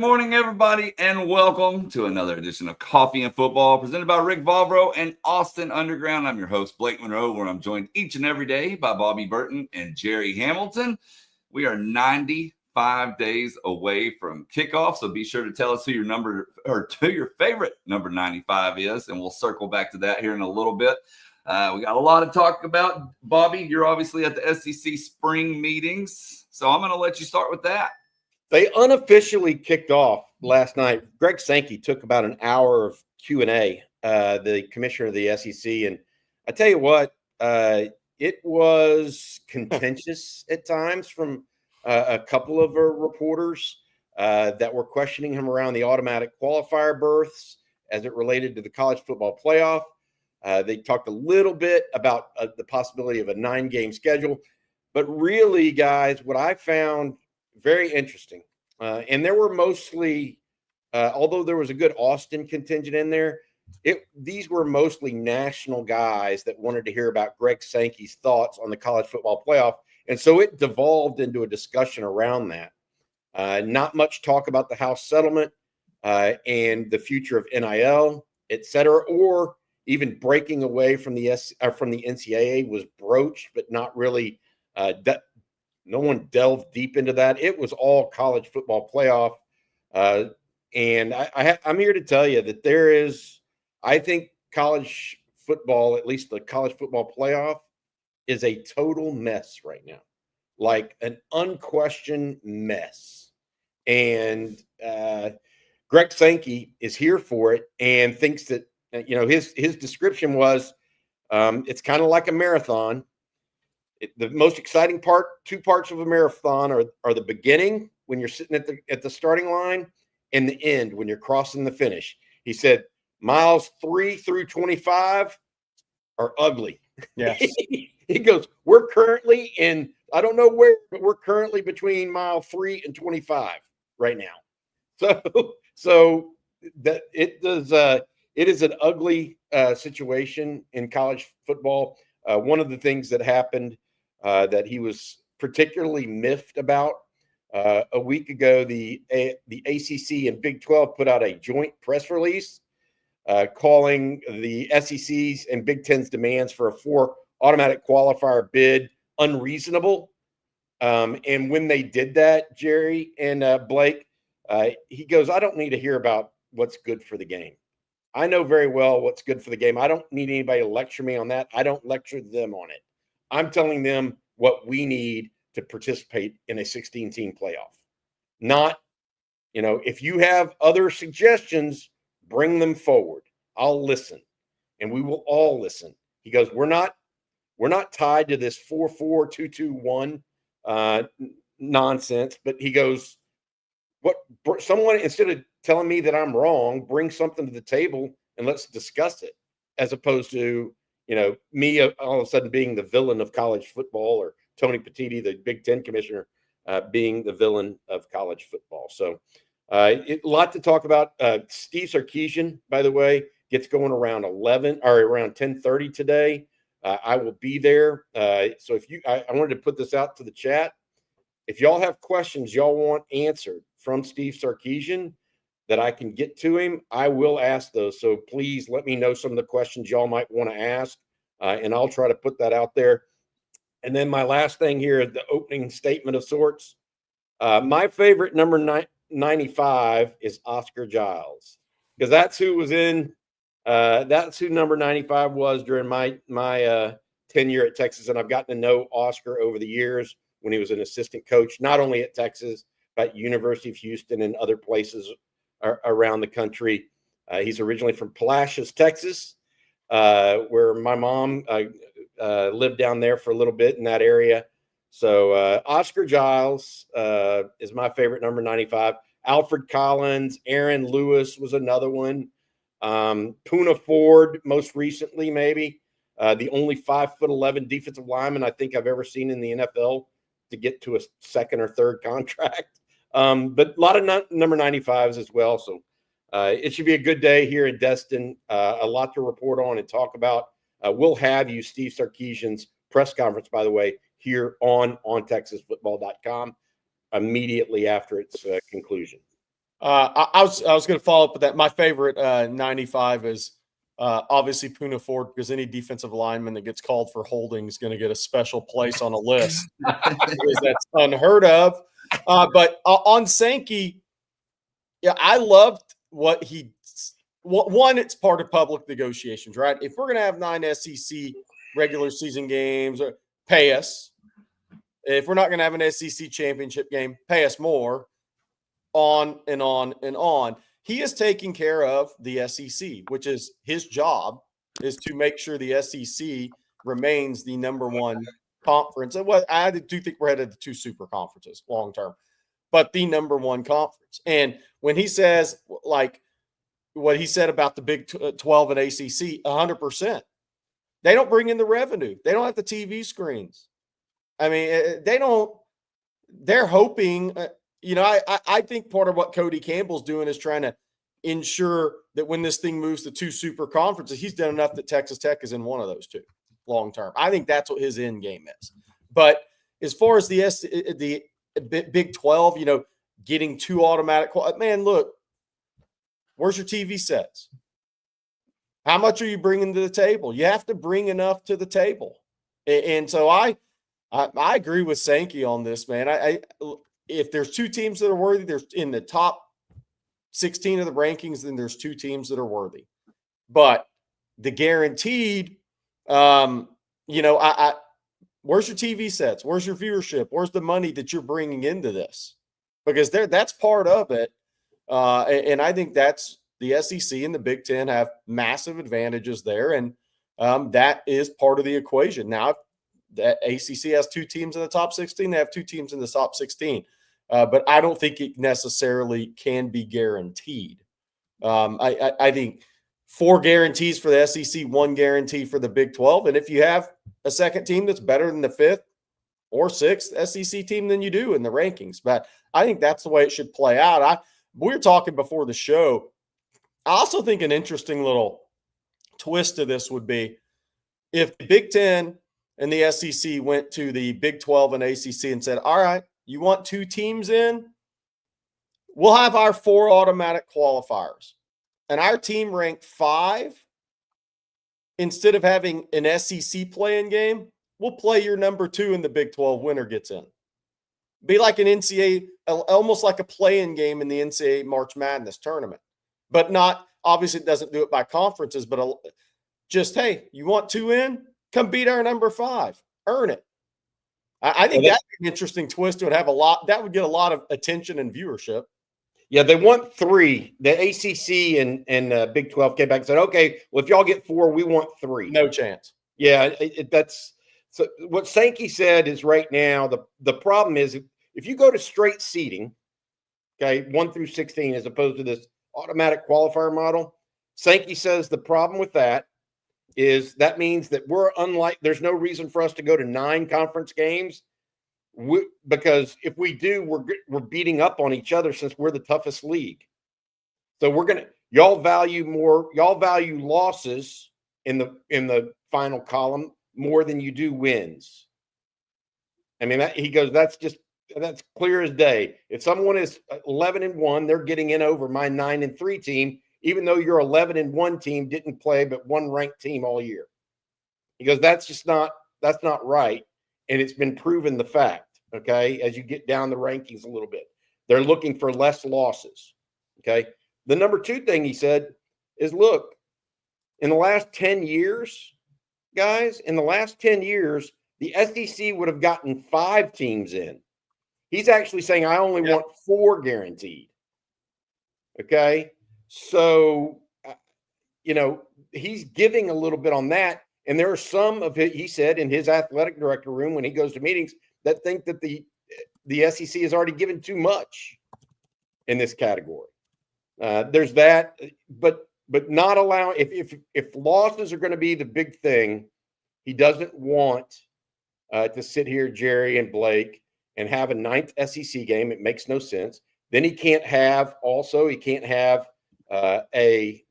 morning, everybody, and welcome to another edition of Coffee and Football presented by Rick Valbro and Austin Underground. I'm your host, Blake Monroe, where I'm joined each and every day by Bobby Burton and Jerry Hamilton. We are 95 days away from kickoff, so be sure to tell us who your favorite number 95 is, and we'll circle back to that here in a little bit. We got a lot to talk about. Bobby, you're obviously at the SEC spring meetings, so I'm going to let you start with that. They unofficially kicked off last night. Greg Sankey took about an hour of Q&A, the commissioner of the SEC. And I tell you what, it was contentious at times from a couple of reporters that were questioning him around the automatic qualifier berths as it related to the college football playoff. They talked a little bit about the possibility of a 9-game schedule. But really, guys, what I found very interesting. And there were mostly, although there was a good Austin contingent in there, these were mostly national guys that wanted to hear about Greg Sankey's thoughts on the college football playoff. And so it devolved into a discussion around that. Not much talk about the House settlement and the future of NIL, et cetera, or even breaking away from the NCAA was broached, but not really no one delved deep into that. It was all college football playoff. And I'm here to tell you that I think college football, at least the college football playoff, is a total mess right now, like an unquestioned mess. And Greg Sankey is here for it and thinks that, his description was it's kind of like a marathon. The most exciting two parts of a marathon are the beginning when you're sitting at the starting line and the end when you're crossing the finish. He said miles 3 through 25 are ugly. Yes. He goes, we're currently I don't know where, but we're currently between mile 3 and 25 right now. So that it is an ugly situation in college football. One of the things that happened that he was particularly miffed about a week ago, the ACC and Big 12 put out a joint press release calling the SEC's and Big Ten's demands for a 4 automatic qualifier bid unreasonable. And when they did that, Jerry and Blake, he goes, I don't need to hear about what's good for the game. I know very well what's good for the game. I don't need anybody to lecture me on that. I don't lecture them on it. I'm telling them what we need to participate in a 16-team playoff. Not, if you have other suggestions, bring them forward. I'll listen, and we will all listen. He goes, we're not tied to this 4-4-2-2-1 nonsense. But he goes, someone, instead of telling me that I'm wrong, bring something to the table and let's discuss it, as opposed to me all of a sudden being the villain of college football, or Tony Petitti, the Big Ten commissioner, being the villain of college football. So a lot to talk about. Steve Sarkeesian, by the way, gets going around 10:30 today. I will be there. So I wanted to put this out to the chat. If y'all have questions y'all want answered from Steve Sarkeesian that I can get to him, I will ask those. So please let me know some of the questions y'all might want to ask, and I'll try to put that out there. And then my last thing here is the opening statement of sorts. My favorite number 95 is Oscar Giles, because that's who was that's who number 95 was during my tenure at Texas. And I've gotten to know Oscar over the years when he was an assistant coach, not only at Texas, but University of Houston and other places around the country. He's originally from Palacios, Texas, where my mom lived down there for a little bit in that area. So Oscar Giles is my favorite number 95. Alfred Collins, Aaron Lewis was another one. Poona Ford, most recently, maybe the only 5'11" defensive lineman I think I've ever seen in the NFL to get to a second or third contract. But a lot of number 95s as well. So it should be a good day here in Destin. A lot to report on and talk about. We'll have you Steve Sarkeesian's press conference, by the way, here on TexasFootball.com immediately after its conclusion. I was going to follow up with that. My favorite 95 is obviously Puna Ford, because any defensive lineman that gets called for holding is going to get a special place on a list because that's unheard of. But on Sankey, yeah, I loved what he. One, it's part of public negotiations, right? If we're going to have 9 SEC regular season games, pay us. If we're not going to have an SEC championship game, pay us more. On and on and on. He is taking care of the SEC, which is his job, is to make sure the SEC remains the number one conference. And what I do think we're headed to 2 super conferences long term, but the number one conference. And when he says, like what he said about the Big 12 and ACC, 100%. They don't bring in the revenue. They don't have the TV screens. I mean, they don't. They're hoping. I think part of what Cody Campbell's doing is trying to ensure that when this thing moves to 2 super conferences, he's done enough that Texas Tech is in one of those 2 long term. I think that's what his end game is. But as far as the Big 12, getting 2 automatic, man, look, where's your TV sets? How much are you bringing to the table? You have to bring enough to the table. And so I agree with Sankey on this, man. If there's 2 teams that are worthy, there's in the top 16 of the rankings, then there's 2 teams that are worthy. But the guaranteed, where's your TV sets? Where's your viewership? Where's the money that you're bringing into this? Because that's part of it. And I think that's the SEC and the Big Ten have massive advantages there. And that is part of the equation. Now, the ACC has 2 teams in the top 16. They have 2 teams in the top 16. But I don't think it necessarily can be guaranteed. I think 4 guarantees for the SEC, 1 guarantee for the Big 12. And if you have a second team that's better than the 5th or 6th SEC team than you do in the rankings. But I think that's the way it should play out. We were talking before the show. I also think an interesting little twist to this would be if the Big 10 and the SEC went to the Big 12 and ACC and said, all right, you want 2 teams in? We'll have our 4 automatic qualifiers. And our team ranked 5. Instead of having an SEC playing game, we'll play your number 2 in the Big 12 winner gets in. Be like an NCAA, almost like a play-in game in the NCAA March Madness tournament. But not, obviously it doesn't do it by conferences, but just, hey, you want 2 in? Come beat our number 5. Earn it. I think that's an interesting twist. It would have that would get a lot of attention and viewership. Yeah, they want 3. The ACC and Big 12 came back and said, okay, well, if y'all get 4, we want 3. No chance. Yeah, that's so what Sankey said is right now, the problem is if you go to straight seeding, okay, 1 through 16, as opposed to this automatic qualifier model, Sankey says the problem with that is that means that there's no reason for us to go to 9 conference games because if we do, we're beating up on each other since we're the toughest league. So y'all value losses in the final column more than you do wins. I mean, he goes, that's clear as day. If someone is 11-1, they're getting in over my 9-3 team, even though your 11-1 team didn't play but 1 ranked team all year. He goes, that's not right. And it's been proven the fact, okay, as you get down the rankings a little bit. They're looking for less losses, okay? The number 2 thing he said is, look, in the last 10 years, guys, the SEC would have gotten 5 teams in. He's actually saying, I only want 4 guaranteed, okay? So, he's giving a little bit on that. And there are some of it, he said, in his athletic director room when he goes to meetings that think that the SEC has already given too much in this category. There's that, but not allow if losses are going to be the big thing, he doesn't want to sit here, Jerry and Blake, and have a 9th SEC game. It makes no sense. Then he can't have a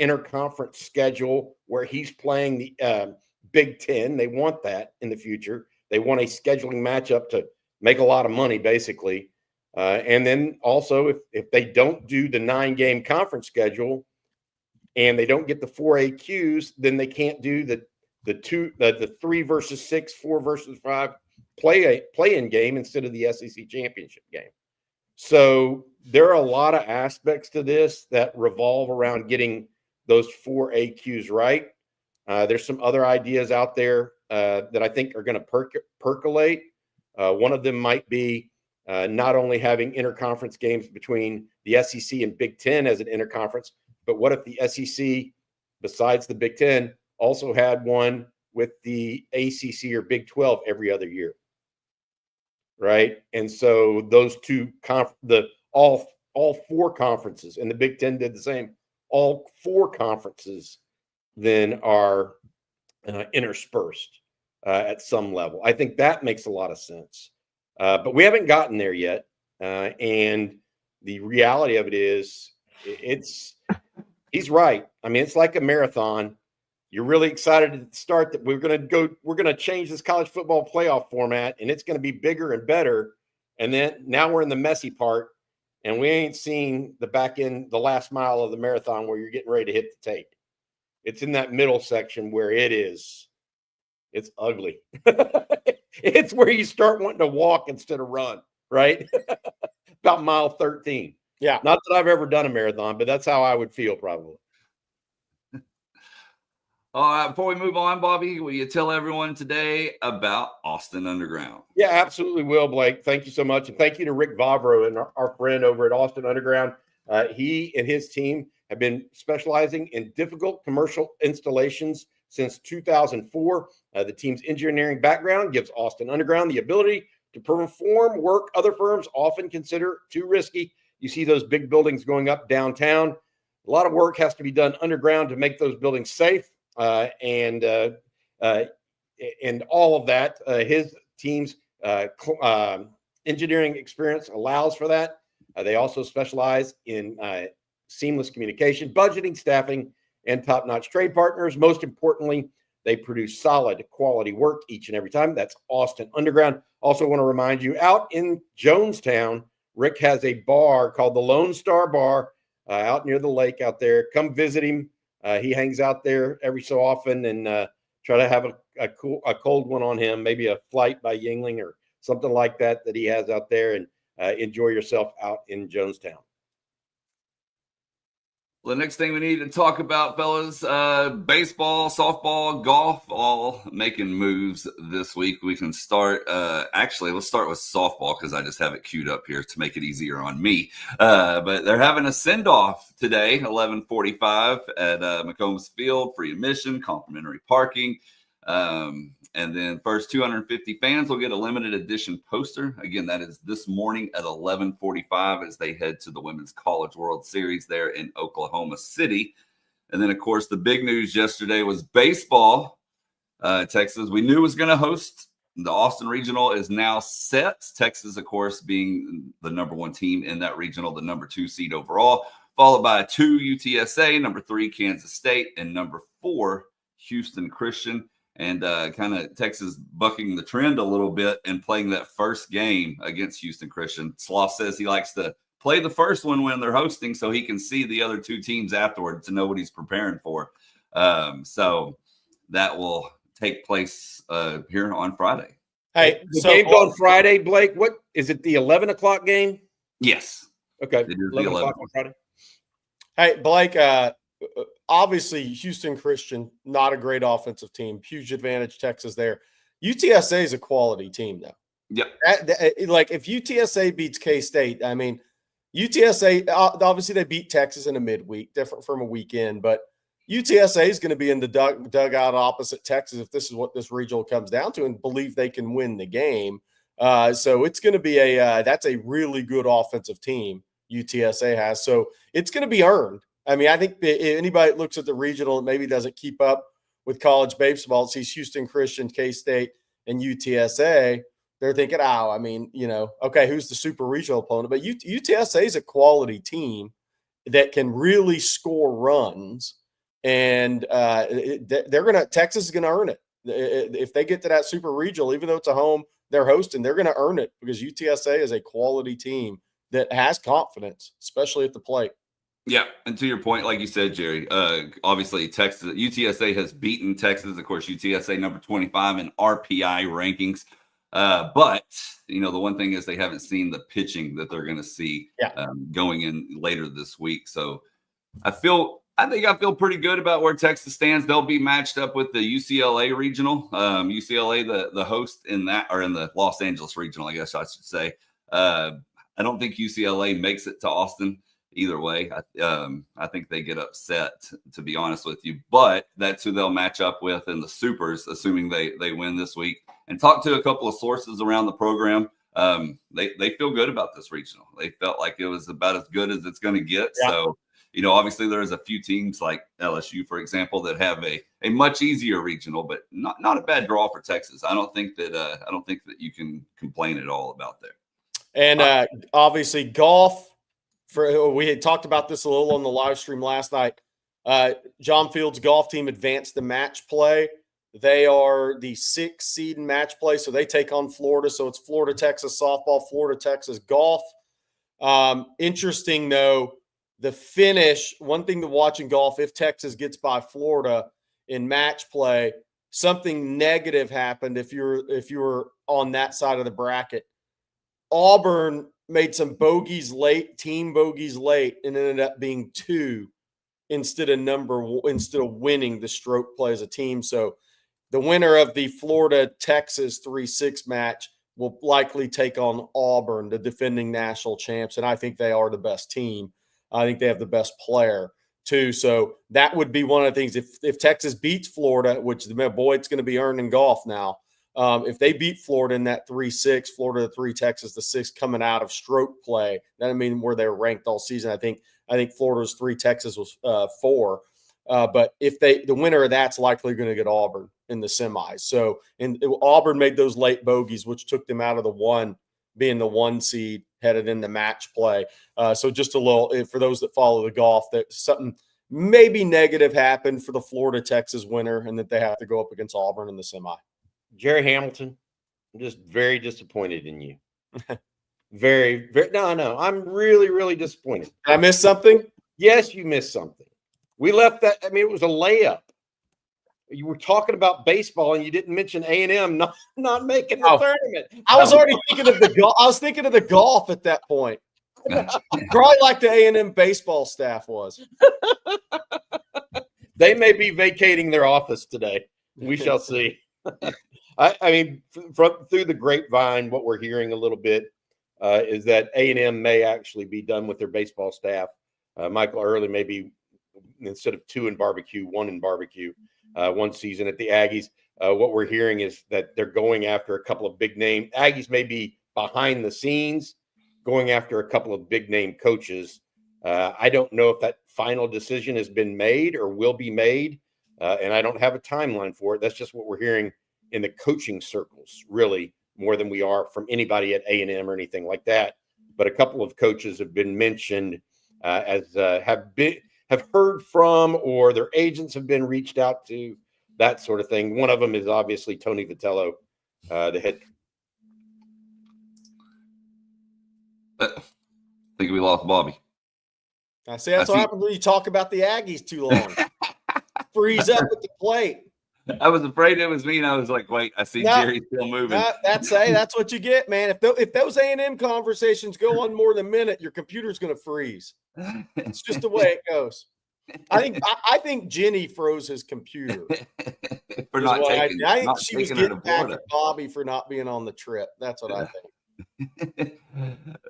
interconference schedule where he's playing the Big Ten. They want that in the future. They want a scheduling matchup to make a lot of money, basically. And then also, if they don't do the 9-game conference schedule and they don't get the 4 AQs, then they can't do the 3 versus 6, 4 versus 5 play-in game instead of the SEC championship game. So there are a lot of aspects to this that revolve around getting those 4 AQs right. There's some other ideas out there that I think are going to percolate. One of them might be not only having interconference games between the SEC and Big Ten as an interconference, but what if the SEC, besides the Big Ten, also had one with the ACC or Big 12 every other year, right? And so those two all 4 conferences, and the Big Ten did the same. All 4 conferences then are interspersed at some level. I think that makes a lot of sense, but we haven't gotten there yet. And the reality of it is, he's right. I mean, it's like a marathon. You're really excited at the start that we're going to change this college football playoff format, and it's going to be bigger and better. And then now we're in the messy part, and we ain't seen the back end, the last mile of the marathon where you're getting ready to hit the tape. It's in that middle section where it's ugly. It's where you start wanting to walk instead of run, right? About mile 13. Yeah. Not that I've ever done a marathon, but that's how I would feel probably. All right, before we move on, Bobby, will you tell everyone today about Austin Underground? Yeah, absolutely will, Blake. Thank you so much. And thank you to Rick Vavro and our friend over at Austin Underground. He and his team have been specializing in difficult commercial installations since 2004. The team's engineering background gives Austin Underground the ability to perform work other firms often consider too risky. You see those big buildings going up downtown. A lot of work has to be done underground to make those buildings safe. And all of that, his team's engineering experience allows for that. They also specialize in seamless communication, budgeting, staffing, and top-notch trade partners. Most importantly, they produce solid quality work each and every time. That's Austin Underground. Also want to remind you, out in Jonestown, Rick has a bar called the Lone Star Bar out near the lake out there. Come visit him. He hangs out there every so often, and try to have a cold one on him, maybe a flight by Yingling or something like that he has out there, and enjoy yourself out in Jonestown. Well, the next thing we need to talk about, fellas, baseball, softball, golf, all making moves this week. We can start. Actually, let's start with softball because I just have it queued up here to make it easier on me. But they're having a send-off today, 11:45 at McCombs Field, free admission, complimentary parking. And then first 250 fans will get a limited edition poster. Again, that is this morning at 11:45 as they head to the Women's College World Series there in Oklahoma City. And then, of course, the big news yesterday was baseball. Texas, we knew was going to host. The Austin Regional is now set. Texas, of course, being the number 1 team in that regional, the number 2 seed overall, followed by 2 UTSA, number 3 Kansas State, and number 4 Houston Christian. And kind of Texas bucking the trend a little bit and playing that first game against Houston Christian. Sloth says he likes to play the first one when they're hosting so he can see the other 2 teams afterward to know what he's preparing for. So that will take place here on Friday. Hey, the game's on Friday, Blake. What is it? The 11 o'clock game? Yes. Okay. It is 11 o'clock on Friday. Hey, Blake, obviously Houston Christian, not a great offensive team. Huge advantage Texas there. UTSA is a quality team, though. Yep. Like if UTSA beats K-State, I mean, UTSA, obviously they beat Texas in a midweek, different from a weekend, but UTSA is going to be in the dugout opposite Texas if this is what this regional comes down to and believe they can win the game. So it's going to be that's a really good offensive team UTSA has. So it's going to be earned. I mean, I think anybody that looks at the regional and maybe doesn't keep up with college baseball, sees Houston Christian, K-State, and UTSA, they're thinking, I mean, okay, who's the super regional opponent? But UTSA is a quality team that can really score runs, and Texas is going to earn it. If they get to that super regional, even though it's a home they're hosting, they're going to earn it because UTSA is a quality team that has confidence, especially at the plate. Yeah, and to your point, like you said, Jerry, obviously Texas, UTSA has beaten Texas. Of course, UTSA number 25 in RPI rankings. But, the one thing is they haven't seen the pitching that they're going to see going in later this week. So I think I feel pretty good about where Texas stands. They'll be matched up with the UCLA regional. UCLA, the host in that, or in the Los Angeles regional, I guess I should say. I don't think UCLA makes it to Austin. Either way, I think they get upset, to be honest with you. But that's who they'll match up with in the supers, assuming they win this week. And talk to a couple of sources around the program. They feel good about this regional. They felt like it was about as good as it's going to get. Yeah. So, obviously there's a few teams like LSU, for example, that have a much easier regional, but not a bad draw for Texas. I don't think that you can complain at all about that. And obviously golf. We had talked about this a little on the live stream last night. John Field's golf team advanced the match play. They are the 6th seed in match play, so they take on Florida. So it's Florida, Texas softball, Florida, Texas golf. Interesting, though, the finish. One thing to watch in golf, if Texas gets by Florida in match play, something negative happened if you were on that side of the bracket. Auburn made some bogeys late, team bogeys late, and ended up being 2 instead of winning the stroke play as a team. So the winner of the Florida-Texas 3-6 match will likely take on Auburn, the defending national champs, and I think they are the best team. I think they have the best player too. So that would be one of the things. If Texas beats Florida, which boy, it's going to be earned in golf now. If they beat Florida in that 3-6, Florida 3, Texas the 6, coming out of stroke play, that I mean where they're ranked all season. I think Florida's 3, Texas was 4. But if the winner of that's likely going to get Auburn in the semis. So Auburn made those late bogeys, which took them out of the 1, being the 1 seed headed into match play. So just a little for those that follow the golf, that something maybe negative happened for the Florida Texas winner, and that they have to go up against Auburn in the semi. Jerry Hamilton, I'm just very disappointed in you. very, very. No, I'm really, really disappointed. Did I miss something? Yes, you missed something. We left that. I mean, it was a layup. You were talking about baseball, and you didn't mention A&M not making the tournament. I was already thinking of the golf. I was thinking of the golf at that point. Probably like the A&M baseball staff was. They may be vacating their office today. We shall see. I mean, through the grapevine, what we're hearing a little bit is that A&M may actually be done with their baseball staff. Michael Early may be, instead of 2 in barbecue, 1 in barbecue, 1 season at the Aggies. What we're hearing is that they're going after a couple of big name Aggies, may be behind the scenes, going after a couple of big name coaches. I don't know if that final decision has been made or will be made, and I don't have a timeline for it. That's just what we're hearing in the coaching circles, really, more than we are from anybody at A&M or anything like that. But a couple of coaches have been mentioned as have heard from, or their agents have been reached out to, that sort of thing. One of them is obviously Tony Vitello, the head. I think we lost Bobby. I see that's what happens when you talk about the Aggies too long. Freeze up at the plate. I was afraid it was me, and I was like, wait, I see Jerry still moving. That's what you get, man. If those A&M conversations go on more than a minute, your computer's going to freeze. It's just the way it goes. I think Jenny froze his computer. For not taking, I think she was getting back at Bobby for not being on the trip. That's what I think.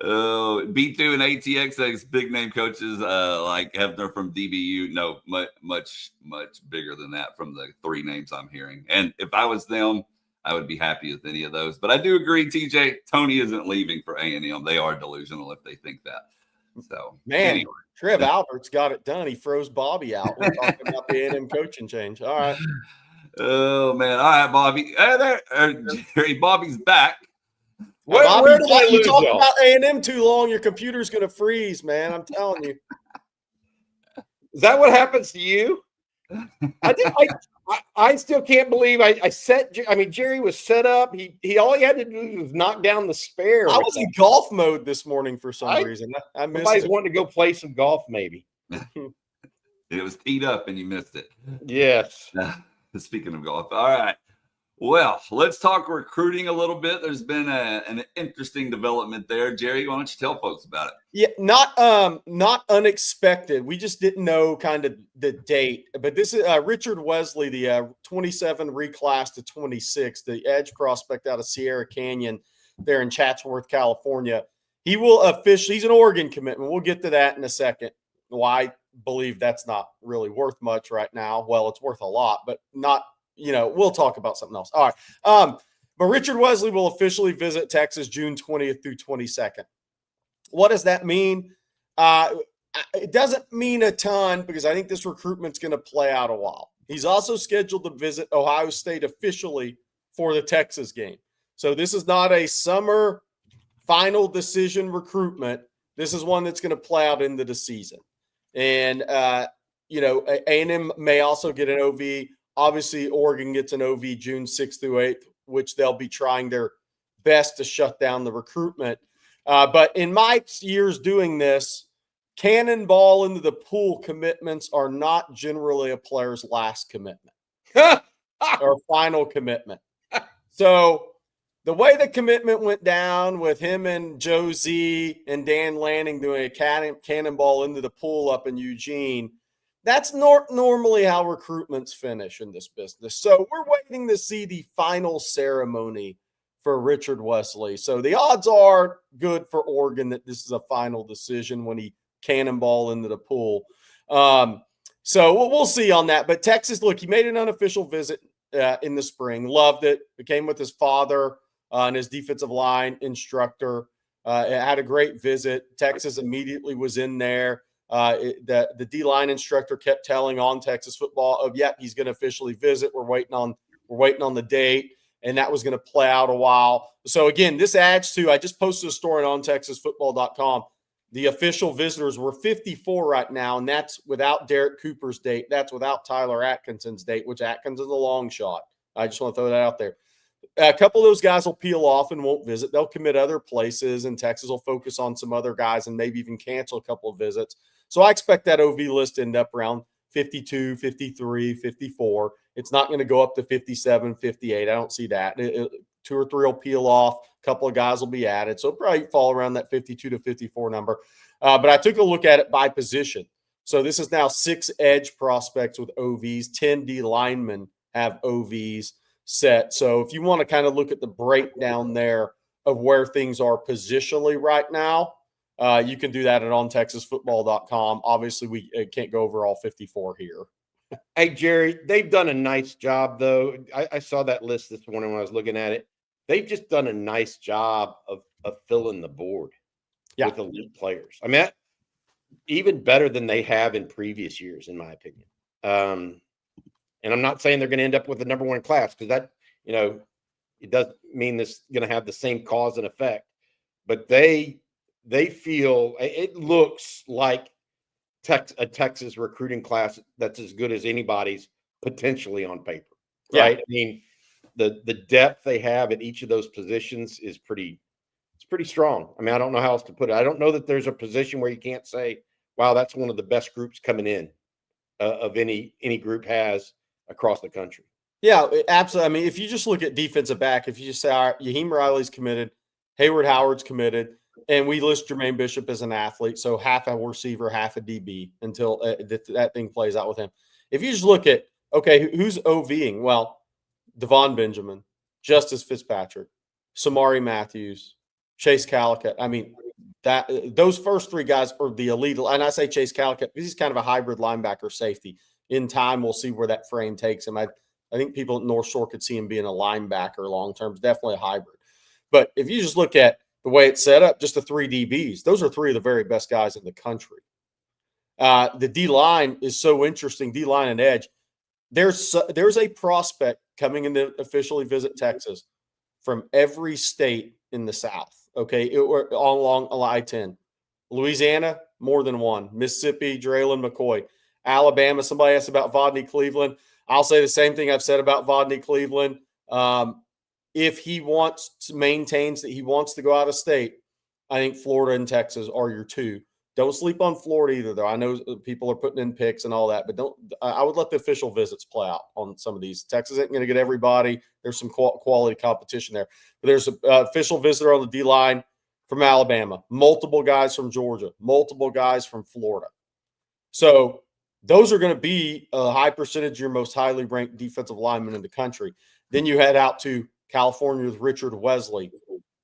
B2 and ATX, big name coaches like Hefner from DBU. No, much bigger than that from the 3 names I'm hearing. And if I was them, I would be happy with any of those. But I do agree, TJ, Tony isn't leaving for A&M. They are delusional if they think that. So, man, anyway. Trev Albert's got it done. He froze Bobby out. We're talking about the A&M coaching change. All right. Oh, man. All right, Bobby. Jerry, Bobby's back. Where did you talk about A&M too long? Your computer's going to freeze, man. I'm telling you. Is that what happens to you? I still can't believe I set. I mean, Jerry was set up. He all he had to do was knock down the spare. I was in golf mode this morning for some reason. I missed Somebody's it. wanting to go play some golf, maybe. It was teed up and you missed it. Yes. Speaking of golf. All right. Well, let's talk recruiting a little bit. There's been an interesting development there. Jerry, why don't you tell folks about it? Yeah, not unexpected. We just didn't know kind of the date. But this is Richard Wesley, the 27 reclass to 26, the edge prospect out of Sierra Canyon there in Chatsworth, California. He will officially, he's an Oregon commitment. We'll get to that in a second. Why I believe that's not really worth much right now. Well, it's worth a lot, but not, we'll talk about something else. All right. But Richard Wesley will officially visit Texas June 20th through 22nd. What does that mean? It doesn't mean a ton because I think this recruitment's going to play out a while. He's also scheduled to visit Ohio State officially for the Texas game. So this is not a summer final decision recruitment. This is one that's going to play out into the season. And, A&M may also get an OV. Obviously, Oregon gets an OV June 6th through 8th, which they'll be trying their best to shut down the recruitment. But in my years doing this, cannonball into the pool commitments are not generally a player's last commitment or final commitment. So the way the commitment went down with him and Joe Z and Dan Lanning doing a cannonball into the pool up in Eugene, that's normally how recruitments finish in this business. So we're waiting to see the final ceremony for Richard Wesley. So the odds are good for Oregon that this is a final decision when he cannonball into the pool. So we'll see on that. But Texas, look, he made an unofficial visit in the spring. Loved it. Came with his father and his defensive line instructor. Had a great visit. Texas immediately was in there. The D-line instructor kept telling on Texas football, yep, he's going to officially visit. We're waiting on the date. And that was going to play out a while. So, again, this adds to – I just posted a story on TexasFootball.com. The official visitors were 54 right now, and that's without Derek Cooper's date. That's without Tyler Atkinson's date, which Atkins is a long shot. I just want to throw that out there. A couple of those guys will peel off and won't visit. They'll commit other places, and Texas will focus on some other guys and maybe even cancel a couple of visits. So I expect that OV list to end up around 52, 53, 54. It's not going to go up to 57, 58. I don't see that. 2 or 3 will peel off. A couple of guys will be added. So it'll probably fall around that 52 to 54 number. But I took a look at it by position. So this is now 6 edge prospects with OVs. 10 D linemen have OVs set. So if you want to kind of look at the breakdown there of where things are positionally right now, you can do that at ontexasfootball.com. Obviously, we can't go over all 54 here. Hey, Jerry, they've done a nice job, though. I saw that list this morning when I was looking at it. They've just done a nice job of filling the board with elite players. I mean, even better than they have in previous years, in my opinion. And I'm not saying they're going to end up with the number 1 class because that, it doesn't mean this is going to have the same cause and effect. But they feel it looks like a Texas recruiting class that's as good as anybody's potentially on paper, right? Yeah. I mean, the depth they have at each of those positions is pretty strong. I mean, I don't know how else to put it. I don't know that there's a position where you can't say, wow, that's one of the best groups coming in of any group has across the country. Yeah, absolutely. I mean, if you just look at defensive back, if you just say, all right, Yaheem Riley's committed, Hayward Howard's committed, and we list Jermaine Bishop as an athlete, so half a receiver, half a DB until that thing plays out with him. If you just look at, okay, who's OVing? Well, Devon Benjamin, Justice Fitzpatrick, Samari Matthews, Chase Calicut. I mean, those first 3 guys are the elite. And I say Chase Calicut because he's kind of a hybrid linebacker safety. In time, we'll see where that frame takes him. I think people at North Shore could see him being a linebacker long term. It's definitely a hybrid. But if you just look at the way it's set up, just the 3 DBs, those are 3 of the very best guys in the country. The D-line is so interesting, D-line and edge. There's a prospect coming in to officially visit Texas from every state in the South, okay, along I-10. Louisiana, more than 1. Mississippi, Draylen McCoy. Alabama. Somebody asked about Vodney Cleveland. I'll say the same thing I've said about Vodney Cleveland. If he maintains that he wants to go out of state, I think Florida and Texas are your two. Don't sleep on Florida either, though. I know people are putting in picks and all that, but I would let the official visits play out on some of these. Texas isn't going to get everybody. There's some quality competition there. But there's an official visitor on the D-line from Alabama, multiple guys from Georgia, multiple guys from Florida. So those are going to be a high percentage of your most highly ranked defensive linemen in the country. Then you head out to California with Richard Wesley.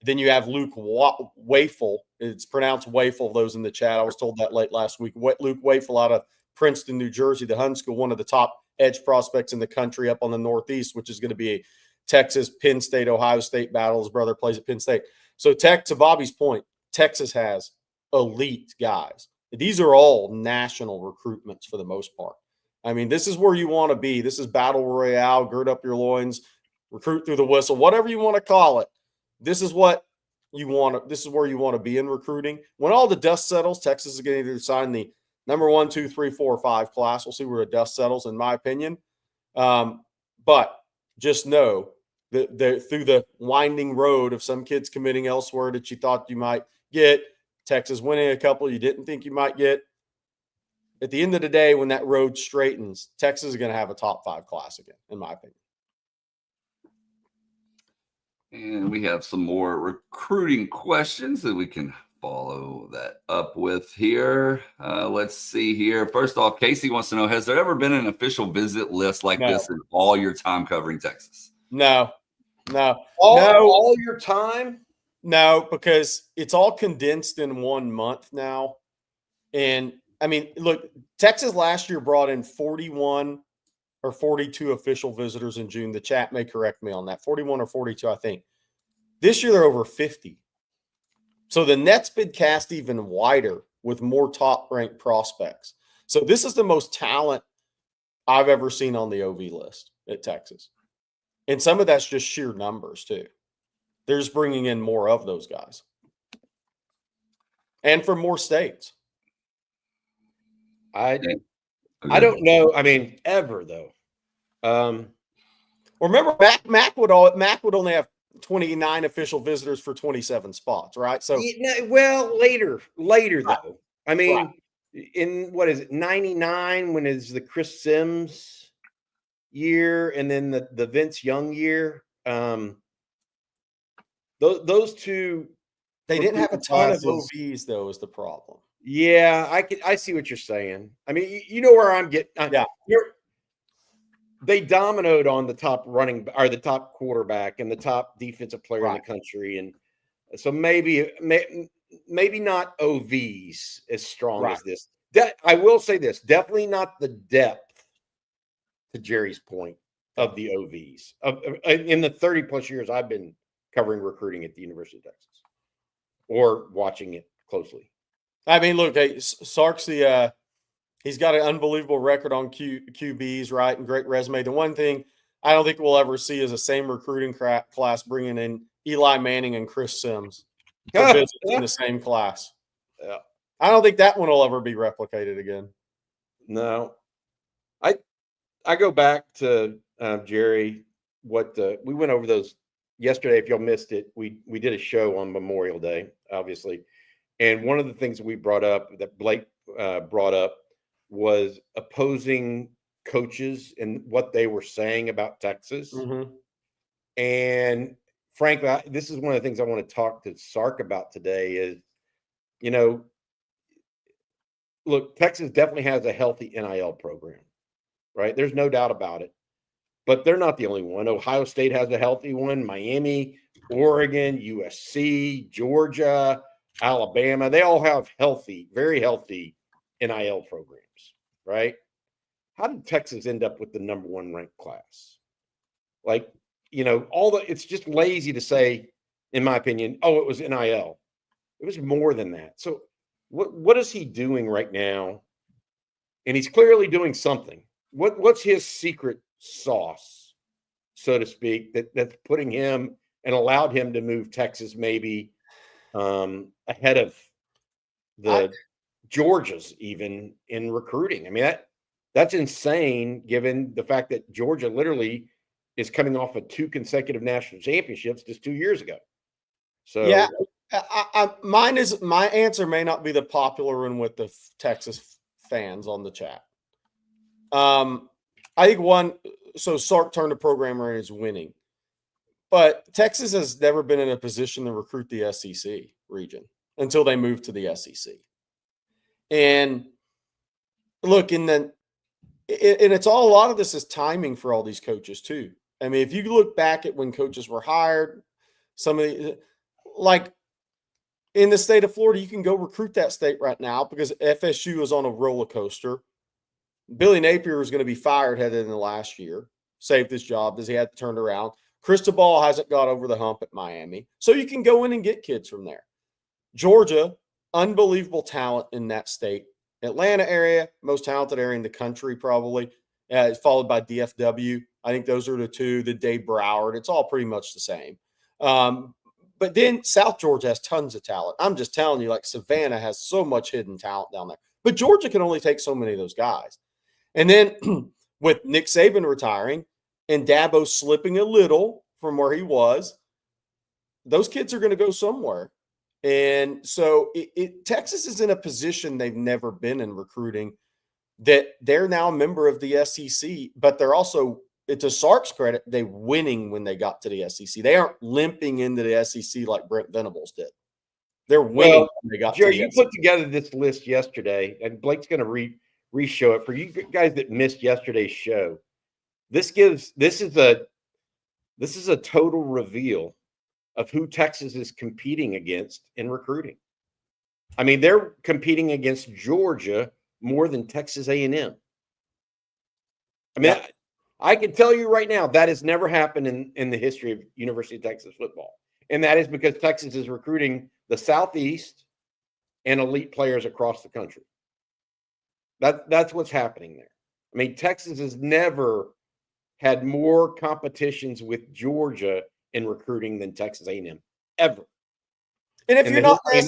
Then you have Luke Wafel. It's pronounced Wafel, those in the chat. I was told that late last week. Luke Wafel out of Princeton, New Jersey, the Hun School, one of the top edge prospects in the country up on the Northeast, which is going to be a Texas, Penn State, Ohio State battle. His brother plays at Penn State. So to Bobby's point, Texas has elite guys. These are all national recruitments for the most part. I mean, this is where you want to be. This is battle royale, gird up your loins, recruit through the whistle, whatever you want to call it. This is what you want. This is where you want to be in recruiting. When all the dust settles, Texas is going to either sign the number 1, 2, 3, 4, 5 class. We'll see where the dust settles, in my opinion. But just know that through the winding road of some kids committing elsewhere that you thought you might get, Texas winning a couple you didn't think you might get. At the end of the day, when that road straightens, Texas is going to have a top 5 class again, in my opinion. And we have some more recruiting questions that we can follow that up with here. Let's see here. First off, Casey wants to know, has there ever been an official visit list like this in all your time covering Texas? No. All your time? No, because it's all condensed in 1 month now. And, I mean, look, Texas last year brought in 41 or 42 official visitors in June. The chat may correct me on that. 41 or 42, I think. This year, they're over 50. So the net's been cast even wider with more top-ranked prospects. So this is the most talent I've ever seen on the OV list at Texas. And some of that's just sheer numbers, too. They're just bringing in more of those guys. And from more states. I don't know. I mean, ever though. Remember, Mac would only have 29 official visitors for 27 spots, right? So, well, later though. I mean, right. In what is it, 99 when is the Chris Sims year, and then the Vince Young year. Those two, they didn't have a ton of OVs though, is the problem. Yeah, I see what you're saying. I mean, you know where I'm getting. Yeah, they dominoed on the top the top quarterback and the top defensive player in the country, and so maybe not OVs as strong as this. I will say this: definitely not the depth. To Jerry's point of the OVs in the 30 plus years I've been covering recruiting at the University of Texas or watching it closely. I mean, look, Sark's he's got an unbelievable record on QBs, right, and great resume. The one thing I don't think we'll ever see is the same recruiting class bringing in Eli Manning and Chris Sims to visit in the same class. Yeah, I don't think that one will ever be replicated again. No, I go back to Jerry. We went over those yesterday. If y'all missed it, we did a show on Memorial Day, obviously. And one of the things that we brought up, that Blake brought up, was opposing coaches and what they were saying about Texas. Mm-hmm. And frankly, this is one of the things I want to talk to Sark about today is, look, Texas definitely has a healthy NIL program, right? There's no doubt about it. But they're not the only one. Ohio State has a healthy one. Miami, Oregon, USC, Georgia, Alabama, they all have very healthy NIL programs, right? How did Texas end up with the number 1 ranked class? Like, it's just lazy to say, in my opinion, it was NIL. It was more than that. So what is he doing right now? And he's clearly doing something. What's his secret sauce, so to speak, that's putting him and allowed him to move Texas maybe ahead of the Georgias even in recruiting? I mean, That's insane, given the fact that Georgia literally is coming off of 2 consecutive national championships just 2 years ago. So Yeah, my answer may not be the popular one with the Texas fans on the chat. I think so Sark turned the program around and is winning. But Texas has never been in a position to recruit the SEC region until they moved to the SEC. And look, and it's a lot of this is timing for all these coaches too. I mean, if you look back at when coaches were hired, some of the, like in the state of Florida, you can go recruit that state right now because FSU is on a roller coaster. Billy Napier is going to be fired headed in the last year, saved his job because he had to turn it around. Cristobal hasn't got over the hump at Miami. So you can go in and get kids from there. Georgia, unbelievable talent in that state. Atlanta area, most talented area in the country probably, followed by DFW. I think those are the two, the Dave Broward. It's all pretty much the same. But then South Georgia has tons of talent. I'm just telling you, like Savannah has so much hidden talent down there. But Georgia can only take so many of those guys. And then with Nick Saban retiring and Dabo slipping a little from where he was, those kids are going to go somewhere. And so Texas is in a position they've never been in recruiting, that they're now a member of the SEC, but they're also, to Sark's credit, they're winning when they got to the SEC. They aren't limping into the SEC like Brent Venables did. They're winning when they got Jerry, to the you SEC. put together this list yesterday, and Blake's going to re-show it for you guys that missed yesterday's show. This is a total reveal of who Texas is competing against in recruiting. I mean, they're competing against Georgia more than Texas A&M. I mean, I can tell you right now that has never happened in the history of University of Texas football. And that is because Texas is recruiting the Southeast and elite players across the country. That's what's happening there. I mean, Texas has never had more competitions with Georgia in recruiting than Texas A&M ever. And if you're not in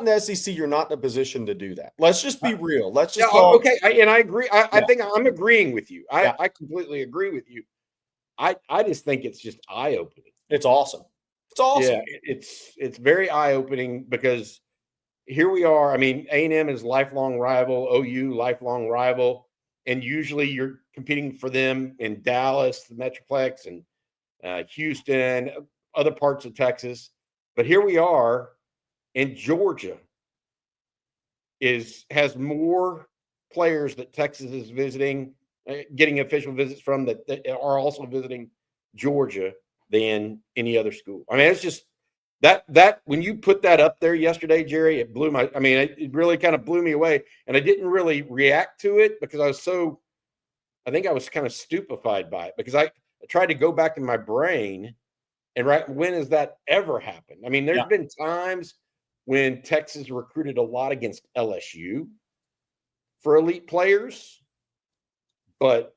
the SEC, you're not in a position to do that. Let's just be real. Let's just okay. I agree. I think I'm agreeing with you. I completely agree with you. I just think it's just eye-opening. It's awesome. It's awesome. Yeah, it's very eye-opening because here we are. I mean, A&M is lifelong rival, OU lifelong rival, and usually you're competing for them in Dallas, the Metroplex, and Houston, other parts of Texas. But here we are, and Georgia has more players that Texas is visiting, getting official visits from that are also visiting Georgia than any other school. I mean, it's just that when you put that up there yesterday, Jerry, it really kind of blew me away. And I didn't really react to it because I think I was kind of stupefied by it because I tried to go back in my brain and when has that ever happened? I mean, there's been times when Texas recruited a lot against LSU for elite players, but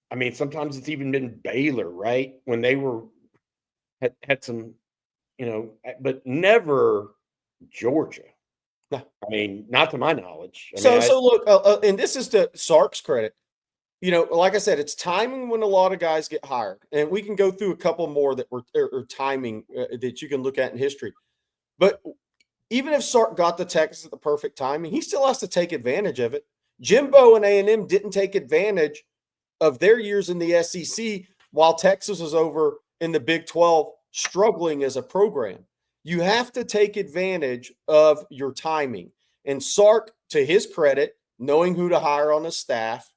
I mean, sometimes it's even been Baylor, right? When they had some, but never Georgia. I mean, not to my knowledge. So look, and this is to Sark's credit. Like I said, it's timing when a lot of guys get hired, and we can go through a couple more that were timing that you can look at in history. But even if Sark got to Texas at the perfect timing, he still has to take advantage of it. Jimbo and A&M didn't take advantage of their years in the SEC while Texas was over in the Big 12 struggling as a program. You have to take advantage of your timing. And Sark, to his credit, knowing who to hire on his staff,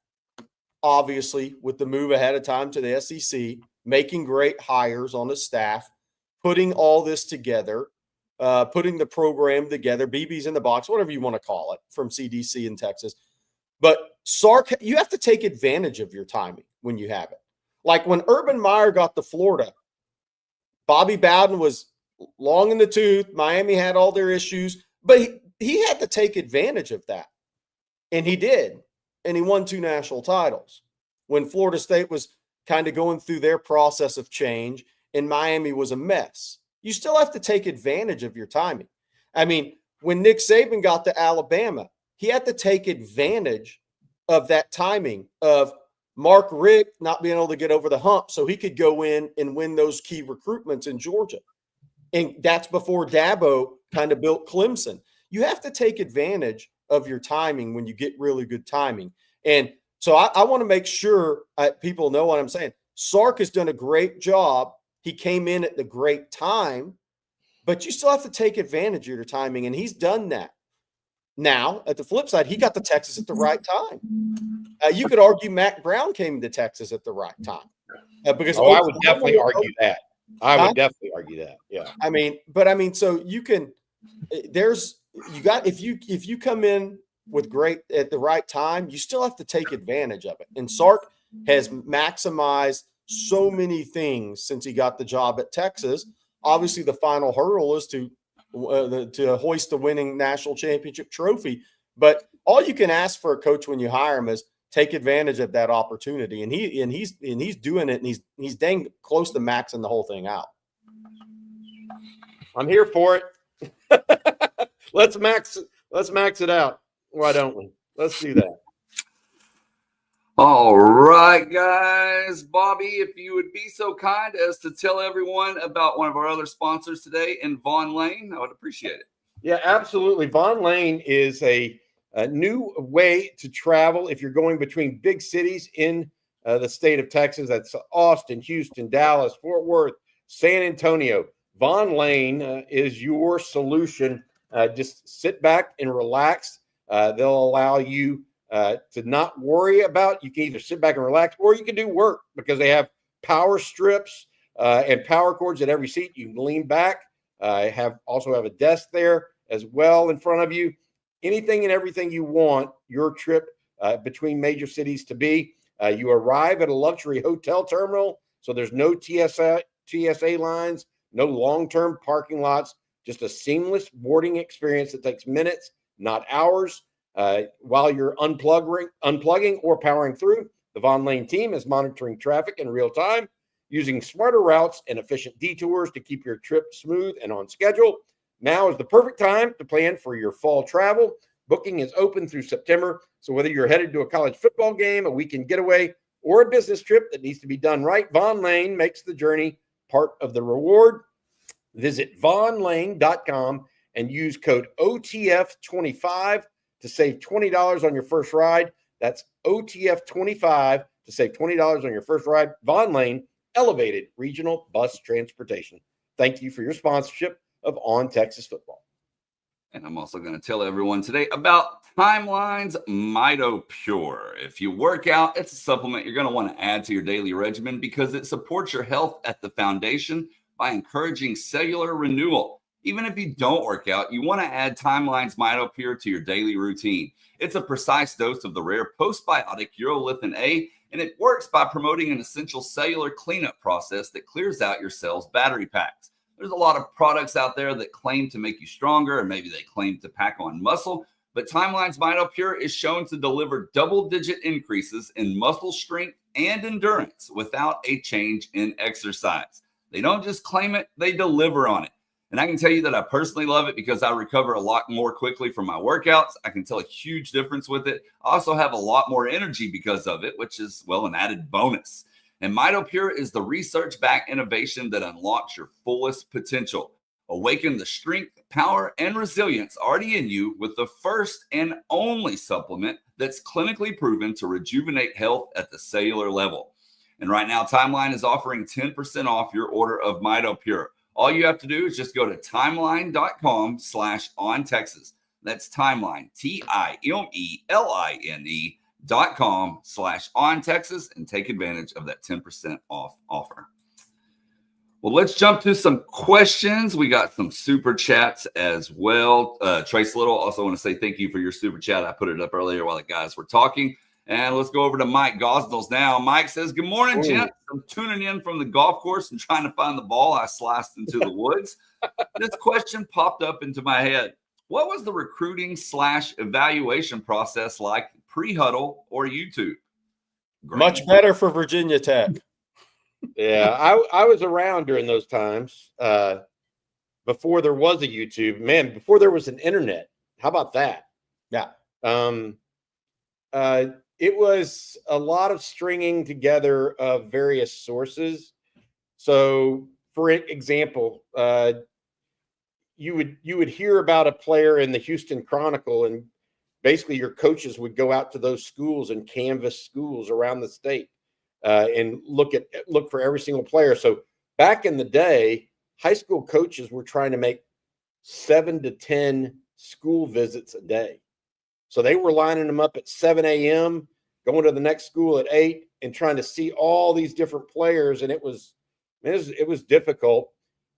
obviously with the move ahead of time to the SEC, making great hires on his staff, putting all this together, putting the program together, BB's in the box, whatever you want to call it, from CDC in Texas. But Sark, you have to take advantage of your timing when you have it. Like when Urban Meyer got to Florida, Bobby Bowden was long in the tooth. Miami had all their issues, but he had to take advantage of that. And he did. And he won 2 national titles. When Florida State was kind of going through their process of change and Miami was a mess, you still have to take advantage of your timing. I mean, when Nick Saban got to Alabama, he had to take advantage of that timing of Mark Richt not being able to get over the hump so he could go in and win those key recruitments in Georgia. And that's before Dabo kind of built Clemson. You have to take advantage of your timing when you get really good timing. And so I want to make sure people know what I'm saying. Sark has done a great job. He came in at the great time, but you still have to take advantage of your timing, and he's done that. Now, at the flip side, he got to Texas at the right time. You could argue Mac Brown came to Texas at the right time. Because I would definitely argue that. I would definitely argue that. Yeah. So you can if you come in with great at the right time, you still have to take advantage of it. And Sark has maximized so many things since he got the job at Texas. Obviously, the final hurdle is to hoist the winning national championship trophy. But all you can ask for a coach when you hire him is take advantage of that opportunity. And he's doing it, and he's dang close to maxing the whole thing out. I'm here for it. Let's max it out. Why don't we? Let's do that. All right, guys. Bobby, if you would be so kind as to tell everyone about one of our other sponsors today in Vaughn Lane, I would appreciate it. Yeah, absolutely. Vaughn Lane is a new way to travel if you're going between big cities in the state of Texas. That's Austin, Houston, Dallas, Fort Worth, San Antonio. Vaughn Lane is your solution. Just sit back and relax. They'll allow you to not worry about. You can either sit back and relax, or you can do work because they have power strips and power cords at every seat. You can lean back. Also have a desk there as well in front of you. Anything and everything you want your trip between major cities to be. You arrive at a luxury hotel terminal, so there's no TSA lines, no long-term parking lots, just a seamless boarding experience that takes minutes, not hours. While you're unplugging or powering through, the Vaughn Lane team is monitoring traffic in real time, using smarter routes and efficient detours to keep your trip smooth and on schedule. Now is the perfect time to plan for your fall travel. Booking is open through September, so whether you're headed to a college football game, a weekend getaway, or a business trip that needs to be done right, Vaughn Lane makes the journey part of the reward. Visit vaughnlane.com and use code OTF25 to save $20 on your first ride. That's OTF25 to save $20 on your first ride. Vaughn Lane, elevated regional bus transportation. Thank you for your sponsorship of On Texas Football. And I'm also going to tell everyone today about Timeline's Mito Pure. If you work out, it's a supplement you're going to want to add to your daily regimen because it supports your health at the foundation by encouraging cellular renewal. Even if you don't work out, you want to add Timeline's Mito Pure to your daily routine. It's a precise dose of the rare postbiotic urolithin A, and it works by promoting an essential cellular cleanup process that clears out your cell's battery packs. There's a lot of products out there that claim to make you stronger, or maybe they claim to pack on muscle, but Timeline's Mito Pure is shown to deliver double-digit increases in muscle strength and endurance without a change in exercise. They don't just claim it, they deliver on it. And I can tell you that I personally love it because I recover a lot more quickly from my workouts. I can tell a huge difference with it. I also have a lot more energy because of it, which is, well, an added bonus. And Mito Pure is the research-backed innovation that unlocks your fullest potential. Awaken the strength, power, and resilience already in you with the first and only supplement that's clinically proven to rejuvenate health at the cellular level. And right now, Timeline is offering 10% off your order of Mito Pure. All you have to do is just go to timeline.com/ontexas. That's Timeline, TIMELINE.com/ontexas, and take advantage of that 10% off offer. Well, let's jump to some questions. We got some super chats as well. Trace Little, also want to say thank you for your super chat. I put it up earlier while the guys were talking. And let's go over to Mike Gosnells now. Mike says, good morning, gents. I'm tuning in from the golf course and trying to find the ball I sliced into the woods. This question popped up into my head. What was the recruiting/evaluation process like pre-huddle or YouTube? Great. Much better for Virginia Tech. Yeah, I was around during those times before there was a YouTube. Man, before there was an internet. How about that? Yeah. it was a lot of stringing together of various sources. So, for example, you would hear about a player in the Houston Chronicle, and basically your coaches would go out to those schools and canvass schools around the state and look for every single player. So back in the day, high school coaches were trying to make 7 to 10 school visits a day. So they were lining them up at 7 a.m., going to the next school at 8, and trying to see all these different players. And it was difficult.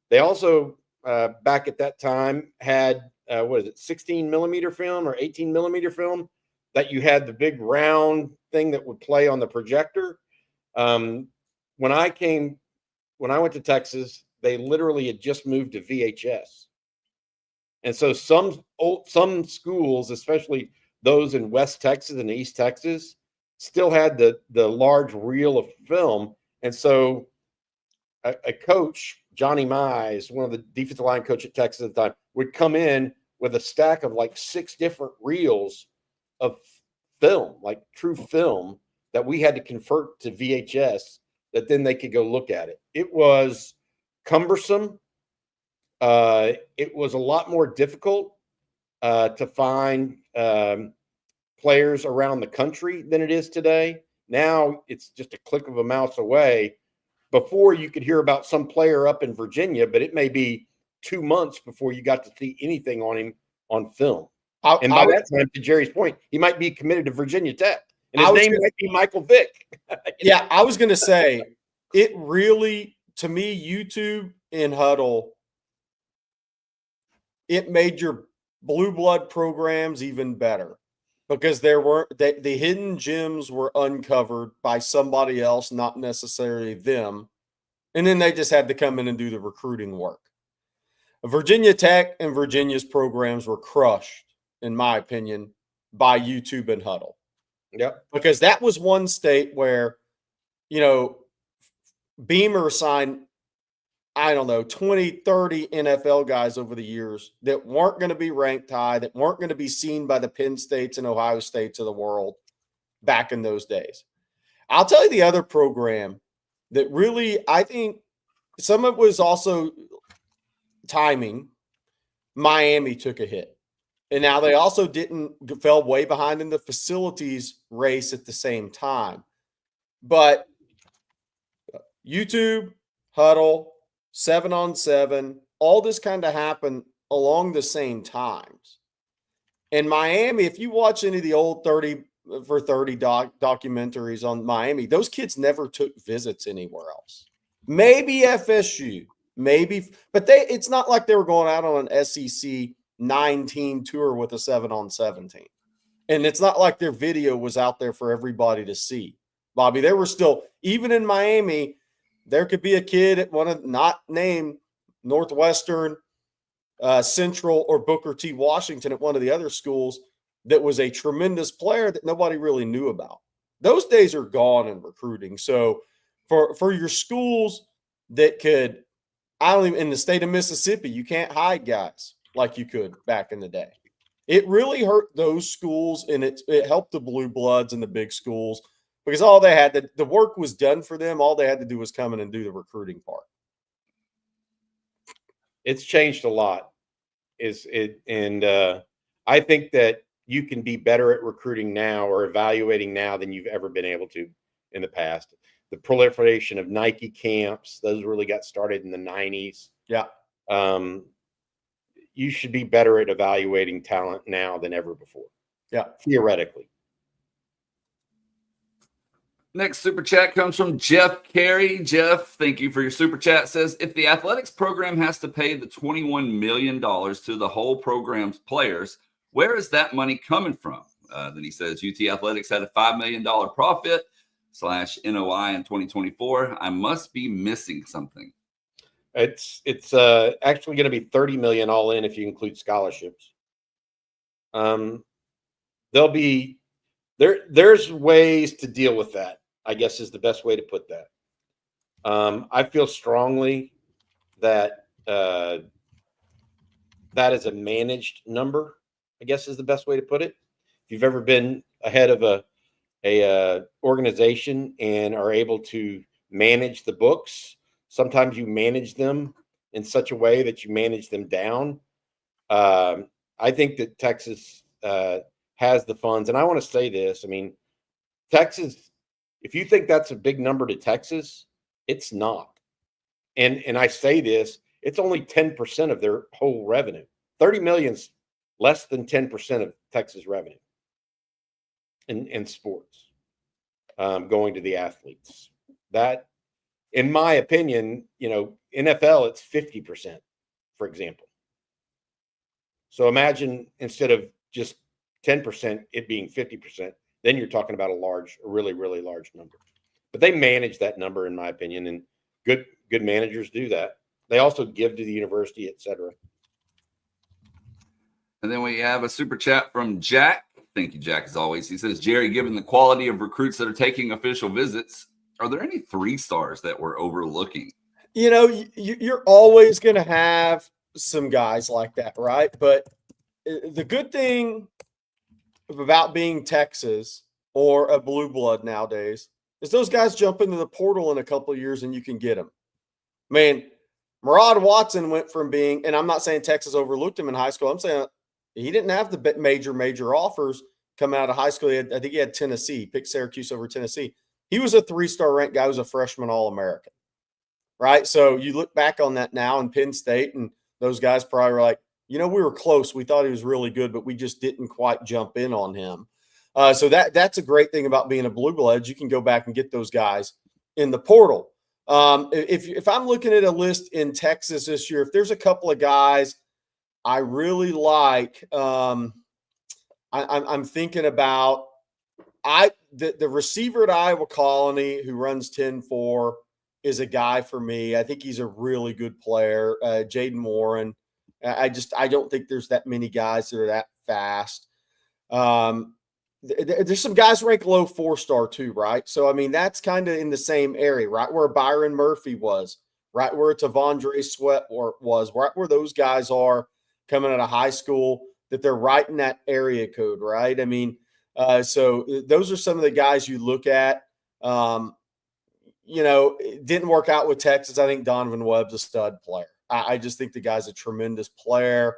They also back at that time had 16 millimeter film or 18 millimeter film that you had the big round thing that would play on the projector. When I went to Texas, they literally had just moved to VHS. And so some schools, especially those in West Texas and East Texas, still had the large reel of film. And so a coach, Johnny Mize, one of the defensive line coach at Texas at the time, would come in with a stack of like 6 different reels of film, like true film, that we had to convert to VHS, that then they could go look at it. It was cumbersome. It was a lot more difficult to find players around the country than it is today. Now it's just a click of a mouse away. Before, you could hear about some player up in Virginia, but it may be 2 months before you got to see anything on him on film. And by that time, to Jerry's point, he might be committed to Virginia Tech, and his name might be Michael Vick. Yeah, I was going to say, it really, to me, YouTube and Huddle, it made your blue blood programs even better, because the hidden gems were uncovered by somebody else, not necessarily them. And then they just had to come in and do the recruiting work. Virginia Tech and Virginia's programs were crushed, in my opinion, by YouTube and Huddle. Yep. Because that was one state where, Beamer signed, 20, 30 NFL guys over the years that weren't going to be ranked high, that weren't going to be seen by the Penn States and Ohio States of the world back in those days. I'll tell you the other program that really, I think some of it was also timing. Miami took a hit. And now they also fell way behind in the facilities race at the same time. But YouTube, Huddle, 7-on-7, all this kind of happened along the same times. In Miami, if you watch any of the old 30 for 30 documentaries on Miami, those kids never took visits anywhere else. Maybe FSU, but it's not like they were going out on an SEC 9-team tour with a 7-on-7 team. And it's not like their video was out there for everybody to see. Bobby, there were still, even in Miami, there could be a kid at one of, not named Northwestern, Central, or Booker T. Washington at one of the other schools that was a tremendous player that nobody really knew about. Those days are gone in recruiting. So for your schools that could, in the state of Mississippi, you can't hide guys like you could back in the day. It really hurt those schools, and it helped the blue bloods and the big schools, because all they had, the work was done for them. All they had to do was come in and do the recruiting part. It's changed a lot. I think that you can be better at recruiting now or evaluating now than you've ever been able to in the past. The proliferation of Nike camps, those really got started in the 90s. Yeah. You should be better at evaluating talent now than ever before. Yeah. Theoretically. Next super chat comes from Jeff Carey. Jeff, thank you for your super chat. Says, if the athletics program has to pay the $21 million to the whole program's players, where is that money coming from? Then he says, UT Athletics had a $5 million profit / NOI in 2024. I must be missing something. It's actually going to be $30 million all in if you include scholarships. There's ways to deal with that, I guess is the best way to put that. I feel strongly that that is a managed number, I guess is the best way to put it. If you've ever been ahead of a organization and are able to manage the books. Sometimes you manage them in such a way that you manage them down. I think that Texas has the funds, and I want to say this. I mean, Texas, if you think that's a big number to Texas, it's not. And I say this, it's only 10% of their whole revenue. 30 million's less than 10% of Texas revenue in sports, going to the athletes. That, in my opinion, NFL, it's 50%, for example. So imagine instead of just 10%, it being 50%, then you're talking about a really, really large number. But they manage that number, in my opinion, and good managers do that. They also give to the university, et cetera. And then we have a super chat from Jack. Thank you, Jack, as always. He says, Jerry, given the quality of recruits that are taking official visits, are there any 3-stars that we're overlooking? You're always going to have some guys like that, right? But the good thing about being Texas or a blue blood nowadays is those guys jump into the portal in a couple of years and you can get them. Man, Murad Watson went from being, and I'm not saying Texas overlooked him in high school. I'm saying he didn't have the major offers coming out of high school. I think he had Tennessee. He picked Syracuse over Tennessee. He was a 3-star ranked guy. He was a freshman All-American, right? So you look back on that now in Penn State, and those guys probably were like, we were close. We thought he was really good, but we just didn't quite jump in on him. So that's a great thing about being a blue blood. You can go back and get those guys in the portal. If I'm looking at a list in Texas this year, if there's a couple of guys I really like, I'm thinking about the receiver at Iowa Colony who runs 10-4 is a guy for me. I think he's a really good player. Jaden Warren. I don't think there's that many guys that are that fast. There's some guys ranked low 4-star too, right? So, I mean, that's kind of in the same area, right where Byron Murphy was, right where Tavondre Sweat was, right where those guys are coming out of high school, that they're right in that area code, right? I mean, so those are some of the guys you look at. It didn't work out with Texas. I think Donovan Webb's a stud player. I just think the guy's a tremendous player.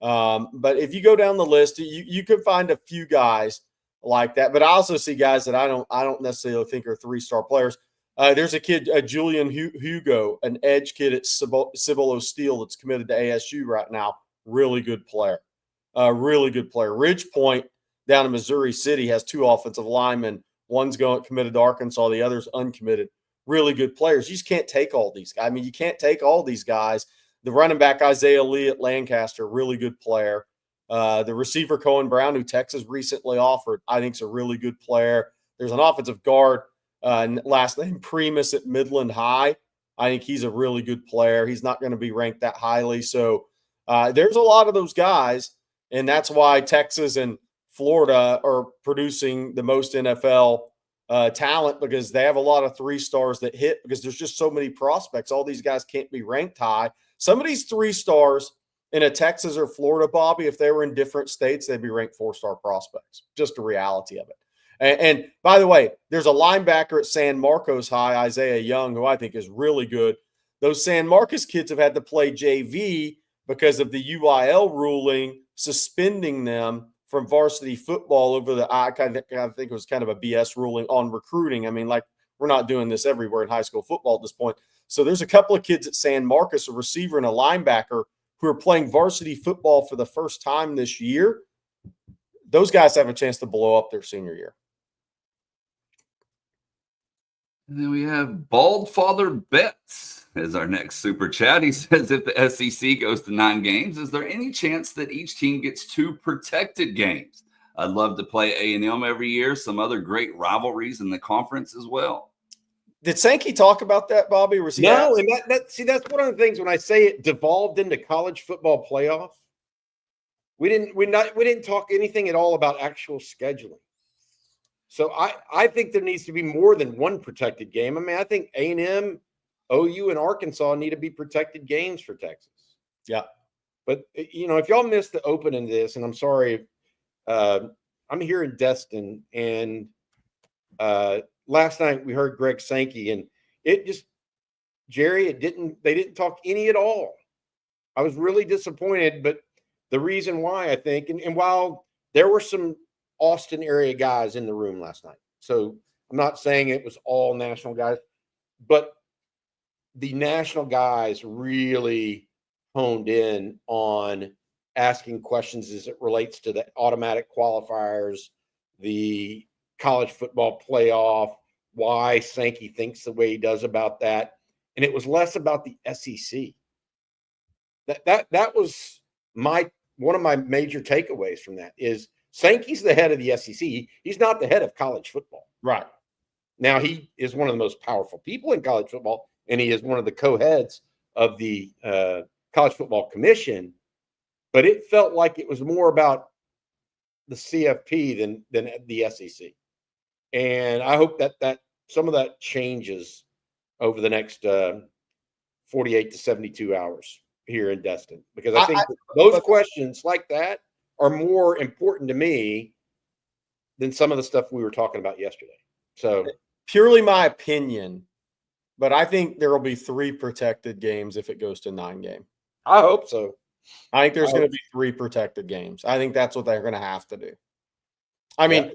But if you go down the list, you could find a few guys like that. But I also see guys that I don't necessarily think are 3-star players. There's a kid, Julian Hugo, an edge kid at Cibolo Steel that's committed to ASU right now. Really good player. Really good player. Ridge Point down in Missouri City has 2 offensive linemen. One's committed to Arkansas. The other's uncommitted. Really good players. You just can't take all these guys. I mean, you can't take all these guys. The running back, Isaiah Lee at Lancaster, really good player. The receiver, Cohen Brown, who Texas recently offered, I think is a really good player. There's an offensive guard, last name Primus at Midland High. I think he's a really good player. He's not going to be ranked that highly. So there's a lot of those guys, and that's why Texas and Florida are producing the most NFL talent, because they have a lot of 3-stars that hit, because there's just so many prospects. All these guys can't be ranked high. Some of these 3-stars in a Texas or Florida, Bobby, if they were in different states, they'd be ranked 4-star prospects. Just the reality of it. And by the way, there's a linebacker at San Marcos High, Isaiah Young, who I think is really good. Those San Marcos kids have had to play JV because of the UIL ruling suspending them from varsity football over I think it was kind of a BS ruling on recruiting. I mean, like, we're not doing this everywhere in high school football at this point. So there's a couple of kids at San Marcos, a receiver and a linebacker, who are playing varsity football for the first time this year. Those guys have a chance to blow up their senior year. And then we have Bald Father Betts as our next super chat. He says, if the SEC goes to 9 games, is there any chance that each team gets 2 protected games? I'd love to play A&M every year. Some other great rivalries in the conference as well. Did Sankey talk about that, Bobby? Or was he No, and that's one of the things when I say it devolved into college football playoff. We didn't talk anything at all about actual scheduling. So I think there needs to be more than 1 protected game. I mean, I think A&M, OU, and Arkansas need to be protected games for Texas. Yeah. But, if y'all missed the open in this, and I'm sorry, I'm here in Destin, and last night we heard Greg Sankey, and it just, Jerry, they didn't talk any at all. I was really disappointed, but the reason why, I think, and while there were some Austin area guys in the room last night, so I'm not saying it was all national guys, but the national guys really honed in on asking questions as it relates to the automatic qualifiers, the college football playoff, why Sankey thinks the way he does about that. And it was less about the SEC. That was one of my major takeaways from that is Sankey's the head of the SEC. He's not the head of college football. Right. Now, he is one of the most powerful people in college football, and he is one of the co-heads of the College Football Commission. But it felt like it was more about the CFP than the SEC. And I hope that some of that changes over the next 48 to 72 hours here in Destin, because I think those questions like that are more important to me than some of the stuff we were talking about yesterday. So purely my opinion, but I think there will be 3 protected games if it goes to 9 game. I hope so. I think there's going to be 3 protected games. I think that's what they're going to have to do. I mean,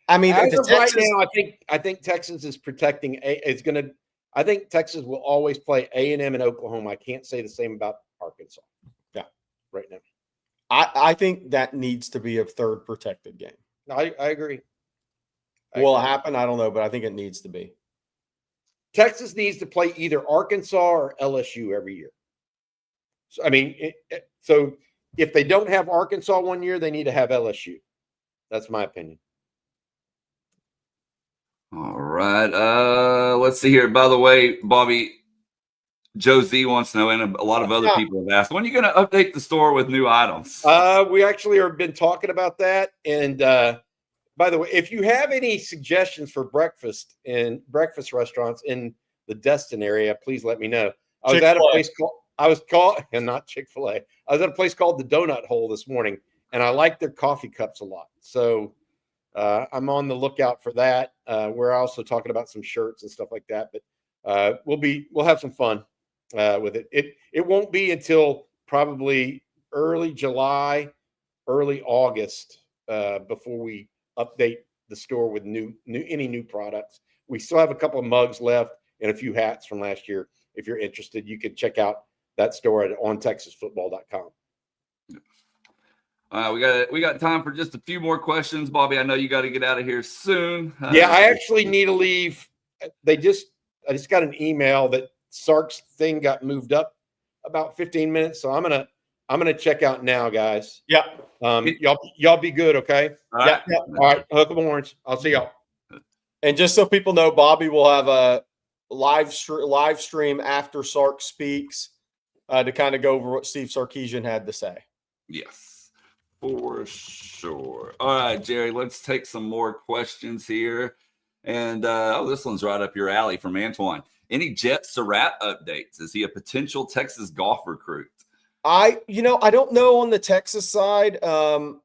as of right now, I think Texas is protecting. I think Texas will always play A&M and Oklahoma. I can't say the same about Arkansas. Yeah, right now. I think that needs to be a 3rd protected game. I agree. Will it happen? I don't know, but I think it needs to be. Texas needs to play either Arkansas or LSU every year. So, I mean, so if they don't have Arkansas one year, they need to have LSU. That's my opinion. All right. Let's see here. By the way, Bobby, Joe Z wants to know, and a lot of other people have asked, when are you going to update the store with new items? We actually have been talking about that. And by the way, if you have any suggestions for breakfast restaurants in the Destin area, please let me know. I was at a place and not Chick-fil-A. I was at a place called the Donut Hole this morning, and I like their coffee cups a lot. So I'm on the lookout for that. We're also talking about some shirts and stuff like that, but we'll have some fun with it. It won't be until probably early July, early August before we update the store with any new products. We still have a couple of mugs left and a few hats from last year. If you're interested, you can check out that store at ontexasfootball.com. We got time for just a few more questions, Bobby. I know you got to get out of here soon. Yeah, I actually need to leave. I just got an email that Sark's thing got moved up about 15 minutes, so I'm gonna check out now, guys. Yeah. Y'all be good, okay? All right. Yeah. All right. Hook 'em horns. I'll see y'all. And just so people know, Bobby will have a live stream after Sark speaks to kind of go over what Steve Sarkeesian had to say. Yes, for sure. All right, Jerry, let's take some more questions here. And this one's right up your alley from Antoine. Any Jet Surratt updates? Is he a potential Texas golf recruit? I don't know on the Texas side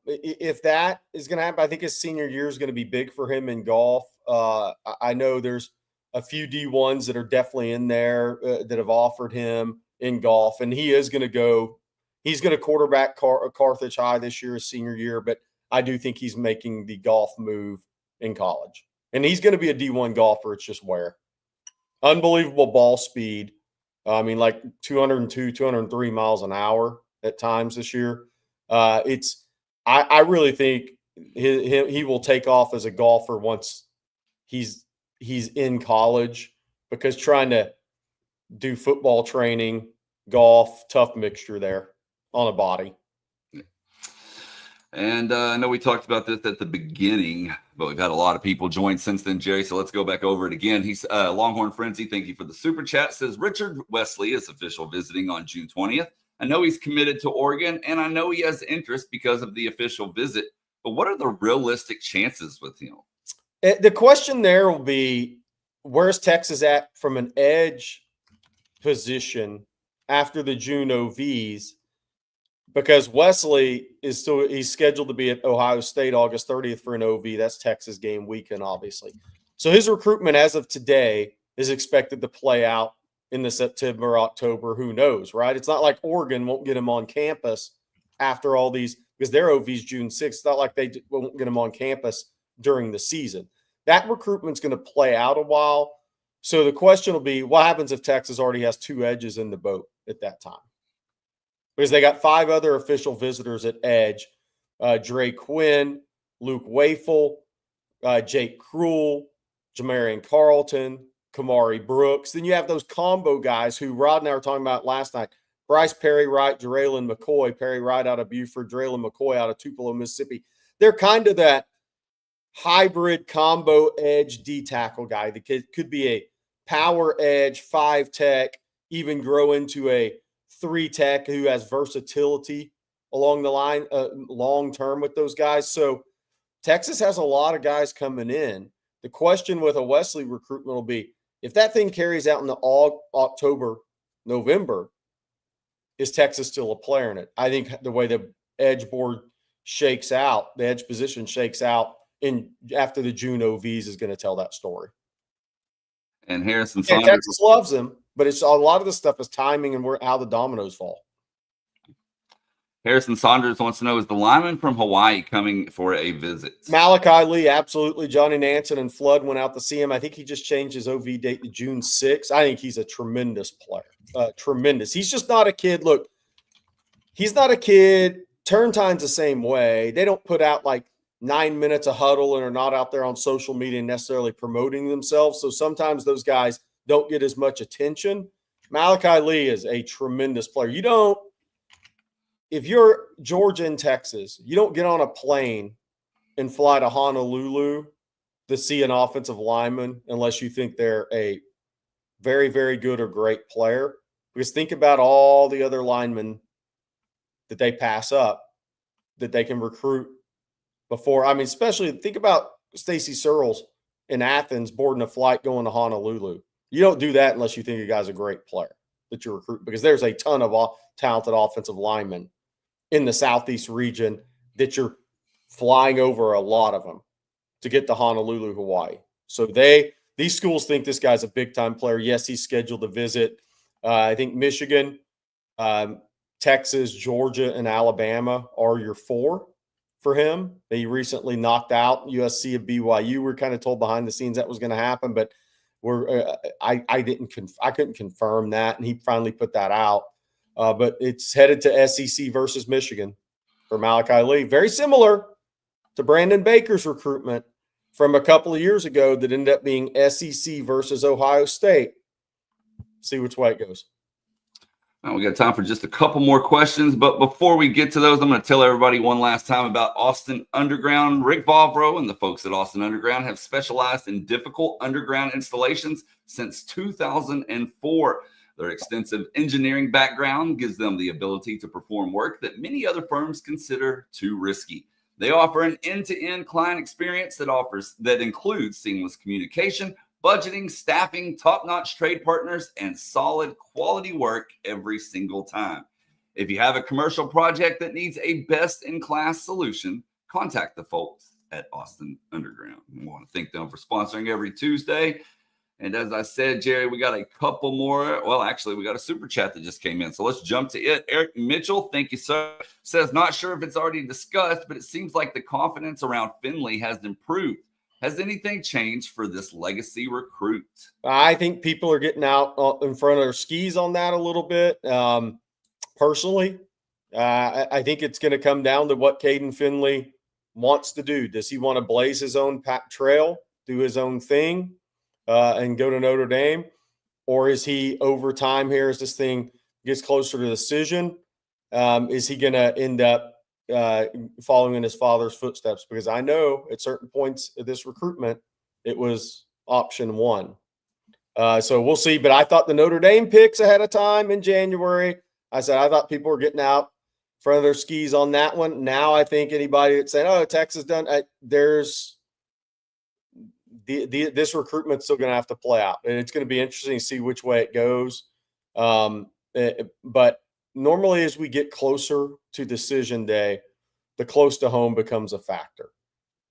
if that is going to happen. I think his senior year is going to be big for him in golf. I know there's a few D1s that are definitely in there that have offered him in golf, and he is going to go. He's going to quarterback Carthage High this year, his senior year, but I do think he's making the golf move in college, and he's going to be a D1 golfer. It's just where unbelievable ball speed. I mean, like 202, 203 miles an hour at times this year. I really think he will take off as a golfer once he's in college, because trying to do football training, golf, tough mixture there on a body. And I know we talked about this at the beginning, but we've had a lot of people join since then, Jerry. So let's go back over it again. He's Longhorn Frenzy. Thank you for the super chat. Says Richard Wesley is official visiting on June 20th. I know he's committed to Oregon, and I know he has interest because of the official visit. But what are the realistic chances with him? The question there will be, where's Texas at from an edge position after the June OVs? Because Wesley he's scheduled to be at Ohio State August 30th for an OV. That's Texas game weekend, obviously. So his recruitment as of today is expected to play out in the September, October. Who knows, right? It's not like Oregon won't get him on campus after all these, because their OV's June 6th. It's not like they won't get him on campus during the season. That recruitment's going to play out a while. So the question will be, what happens if Texas already has 2 edges in the boat at that time? Because they got 5 other official visitors at edge. Dre Quinn, Luke Wafel, Jake Krull, Jamarian Carlton, Kamari Brooks. Then you have those combo guys who Rod and I were talking about last night. Bryce Perry Wright, Jaraylen McCoy, Perry Wright out of Buford, Jaraylen McCoy out of Tupelo, Mississippi. They're kind of that hybrid combo edge D tackle guy that could be a power edge, 5 tech, even grow into a 3 tech who has versatility along the line long term with those guys. So Texas has a lot of guys coming in. The question with a Wesley recruitment will be, if that thing carries out in the October, November, is Texas still a player in it? I think the way the edge board shakes out, the edge position shakes out after the June OVs is going to tell that story. And Harrison Yeah, Saunders. Texas loves him, but it's a lot of the stuff is timing and how the dominoes fall. Harrison Saunders wants to know, is the lineman from Hawaii coming for a visit? Malachi Lee, absolutely. Johnny Nansen and Flood went out to see him. I think he just changed his OV date to June 6th. I think he's a tremendous player. Tremendous. He's just not a kid. Look, he's not a kid. Turn time's the same way. They don't put out like 9 minutes of huddle and are not out there on social media necessarily promoting themselves. So sometimes those guys don't get as much attention. Malachi Lee is a tremendous player. If you're Georgia and Texas, you don't get on a plane and fly to Honolulu to see an offensive lineman unless you think they're a very, very good or great player. Because think about all the other linemen that they pass up that they can recruit before. I mean, especially think about Stacy Searles in Athens boarding a flight going to Honolulu. You don't do that unless you think a guy's a great player that you recruit, because there's a ton of talented offensive linemen in the Southeast region that you're flying over, a lot of them, to get to Honolulu, Hawaii. So these schools think this guy's a big-time player. Yes, he's scheduled to visit. I think Michigan, Texas, Georgia, and Alabama are your 4 for him. They recently knocked out USC and BYU. We're kind of told behind the scenes that was going to happen, but I couldn't confirm that, and he finally put that out. But it's headed to SEC versus Michigan for Malachi Lee. Very similar to Brandon Baker's recruitment from a couple of years ago that ended up being SEC versus Ohio State. See which way it goes. Now we got time for just a couple more questions, but before we get to those, I'm going to tell everybody one last time about Austin Underground. Rick Vavro and the folks at Austin Underground have specialized in difficult underground installations since 2004. Their extensive engineering background gives them the ability to perform work that many other firms consider too risky. They offer an end-to-end client experience that includes seamless communication, budgeting, staffing, top-notch trade partners, and solid quality work every single time. If you have a commercial project that needs a best-in-class solution, contact the folks at Austin Underground. We want to thank them for sponsoring every Tuesday. And as I said, Jerry, we got a couple more. Well, actually, we got a super chat that just came in. So let's jump to it. Eric Mitchell, thank you, sir. Says, not sure if it's already discussed, but it seems like the confidence around Finley has improved. Has anything changed for this legacy recruit? I think people are getting out in front of their skis on that a little bit. Personally, I think it's going to come down to what Caden Finley wants to do. Does he want to blaze his own trail, do his own thing, and go to Notre Dame? Or is he, over time here, as this thing gets closer to decision, is he going to end up following in his father's footsteps? Because I know at certain points of this recruitment, it was option 1. So we'll see. But I thought the Notre Dame picks ahead of time in January, I said I thought people were getting out in front of their skis on that one. Now I think anybody that's saying, oh, Texas done, this recruitment's still going to have to play out. And it's going to be interesting to see which way it goes. But normally as we get closer to decision day, the close to home becomes a factor.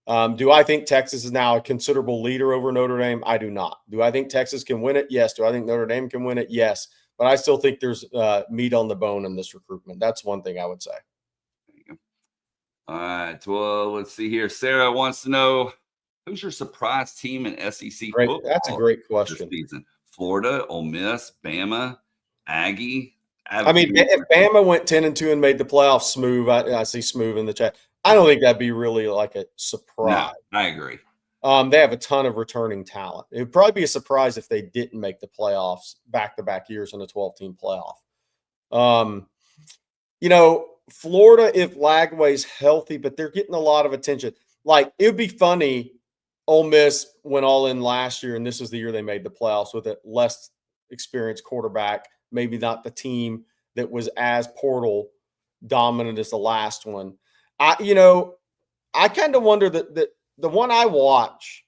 Do I think Texas is now a considerable leader over Notre Dame? I do not. Do I think Texas can win it? Yes. Do I think Notre Dame can win it? Yes. But I still think there's meat on the bone in this recruitment. That's one thing I would say. All right. Well, let's see here. Sarah wants to know, who's your surprise team in SEC Great. football That's a great this question. season? Florida, Ole Miss, Bama, Aggie. I mean, if Bama went 10-2 and made the playoffs, smooth. I see smooth in the chat. I don't think that'd be really like a surprise. No, I agree. They have a ton of returning talent. It would probably be a surprise if they didn't make the playoffs back-to-back years in a 12-team playoff. Florida, if Lagway's healthy, but they're getting a lot of attention. Like, it would be funny. Ole Miss went all in last year, and this is the year they made the playoffs with a less experienced quarterback, maybe not the team that was as portal dominant as the last one. I kind of wonder that the one I watch,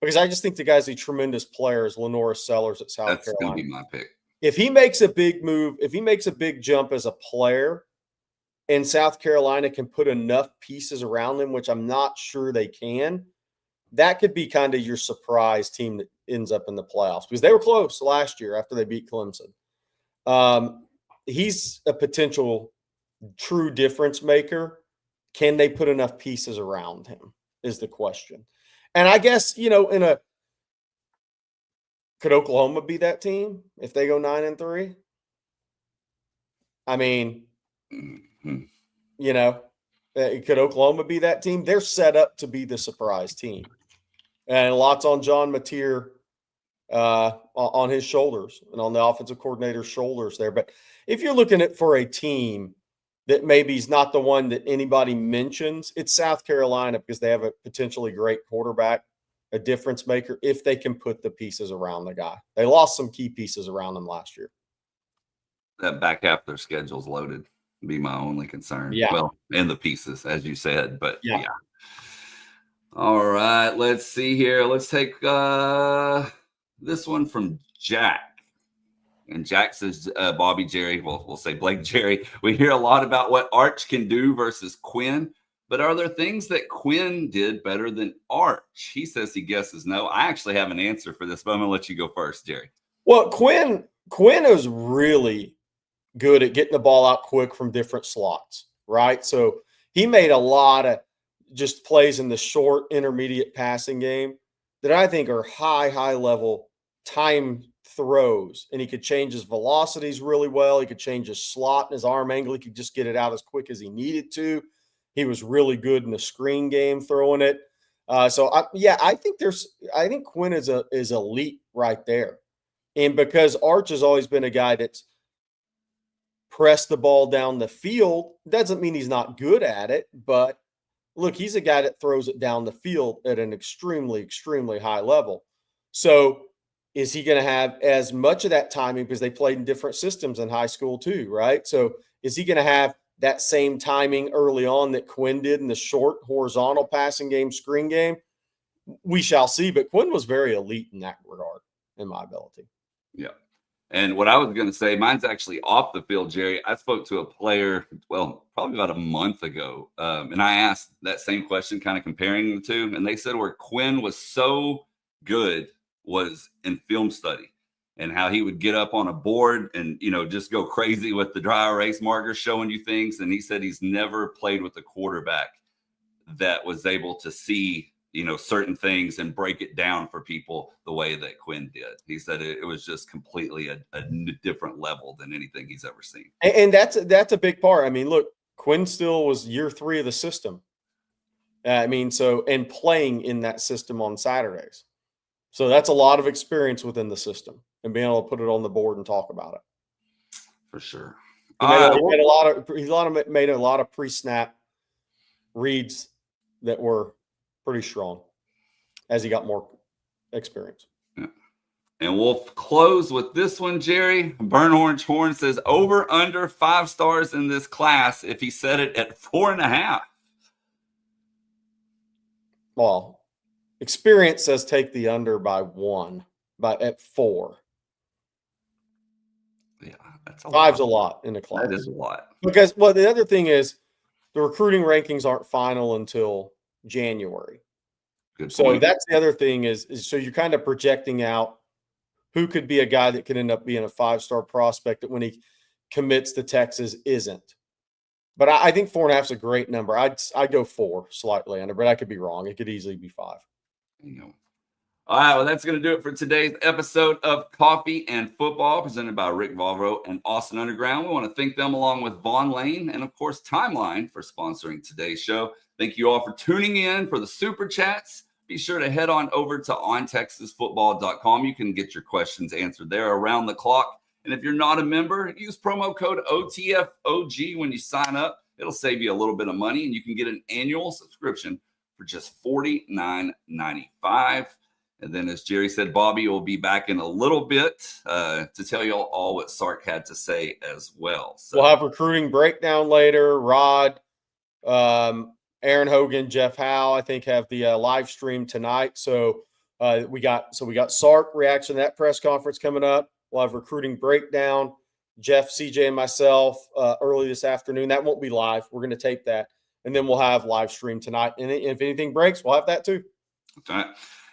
because I just think the guy's a tremendous player, is Lenora Sellers at South Carolina. That's going to be my pick. If he makes a big move, if he makes a big jump as a player, and South Carolina can put enough pieces around him, which I'm not sure they can, that could be kind of your surprise team that ends up in the playoffs, because they were close last year after they beat Clemson. He's a potential true difference maker. Can they put enough pieces around him is the question. And I guess, could Oklahoma be that team if they go 9-3? I mean, could Oklahoma be that team? They're set up to be the surprise team. And lots on John Mateer on his shoulders and on the offensive coordinator's shoulders there. But if you're looking at for a team that maybe is not the one that anybody mentions, it's South Carolina, because they have a potentially great quarterback, a difference maker, if they can put the pieces around the guy. They lost some key pieces around them last year. That back half of their schedule's loaded. Be my only concern. Yeah. Well, and the pieces, as you said, but yeah. All right, let's see here. Let's take this one from Jack. And Jack says, Bobby, Jerry, well, we'll say Blake, Jerry, we hear a lot about what Arch can do versus Quinn, but are there things that Quinn did better than Arch? He says he guesses no. I actually have an answer for this, but I'm going to let you go first, Jerry. Well, Quinn is really good at getting the ball out quick from different slots, right? So he made a lot of just plays in the short, intermediate passing game that I think are high level time throws. And he could change his velocities really well. He could change his slot and his arm angle. He could just get it out as quick as he needed to. He was really good in the screen game throwing it. I think Quinn is elite right there. And because Arch has always been a guy that's pressed the ball down the field, doesn't mean he's not good at it, but look, he's a guy that throws it down the field at an extremely, extremely high level. So is he going to have as much of that timing, because they played in different systems in high school too, right? So is he going to have that same timing early on that Quinn did in the short horizontal passing game, screen game? We shall see, but Quinn was very elite in that regard, in my ability. Yeah. And what I was going to say, mine's actually off the field, Jerry. I spoke to a player, well, probably about a month ago, and I asked that same question, kind of comparing the two, and they said where Quinn was so good was in film study, and how he would get up on a board and, just go crazy with the dry erase markers showing you things. And he said he's never played with a quarterback that was able to see certain things and break it down for people the way that Quinn did. He said it was just completely a different level than anything he's ever seen. And that's a big part. I mean, look, Quinn still was year 3 of the system. And playing in that system on Saturdays. So that's a lot of experience within the system and being able to put it on the board and talk about it. For sure. He made a lot of pre-snap reads that were pretty strong as he got more experience. Yeah. And we'll close with this one, Jerry. Burn Orange Horn says over under 5 stars in this class if he set it at 4.5. Well, experience says take the under by 1, at 4. Yeah, that's a 5's lot. a lot in the class. That is a lot. Because, well, the other thing is the recruiting rankings aren't final until January. Good So point. that's the other thing is so you're kind of projecting out who could be a guy that could end up being a 5-star prospect that when he commits to Texas isn't. But I think 4.5 is a great number. I'd go 4 slightly under, but I could be wrong. It could easily be 5. You know. All right, well, that's going to do it for today's episode of Coffee and Football, presented by Rick Valro and Austin Underground. We want to thank them, along with Vaughn Lane and, of course, Timeline, for sponsoring today's show. Thank you all for tuning in for the Super Chats. Be sure to head on over to ontexasfootball.com. You can get your questions answered there around the clock. And if you're not a member, use promo code OTFOG when you sign up. It'll save you a little bit of money, and you can get an annual subscription for just $49.95. And then, as Jerry said, Bobby will be back in a little bit to tell you all what Sark had to say as well. So, we'll have recruiting breakdown later. Rod, Aaron Hogan, Jeff Howe, I think, have the live stream tonight. So we got Sark reaction to that press conference coming up. We'll have recruiting breakdown. Jeff, CJ, and myself early this afternoon. That won't be live. We're going to tape that, and then we'll have live stream tonight. And if anything breaks, we'll have that too. all right.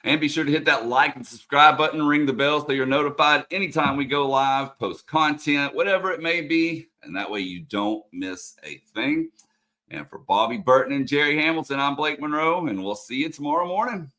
And be sure to hit that like and subscribe button, ring the bell so you're notified anytime we go live, post content, whatever it may be. And that way you don't miss a thing. And for Bobby Burton and Jerry Hamilton, I'm Blake Monroe, and we'll see you tomorrow morning.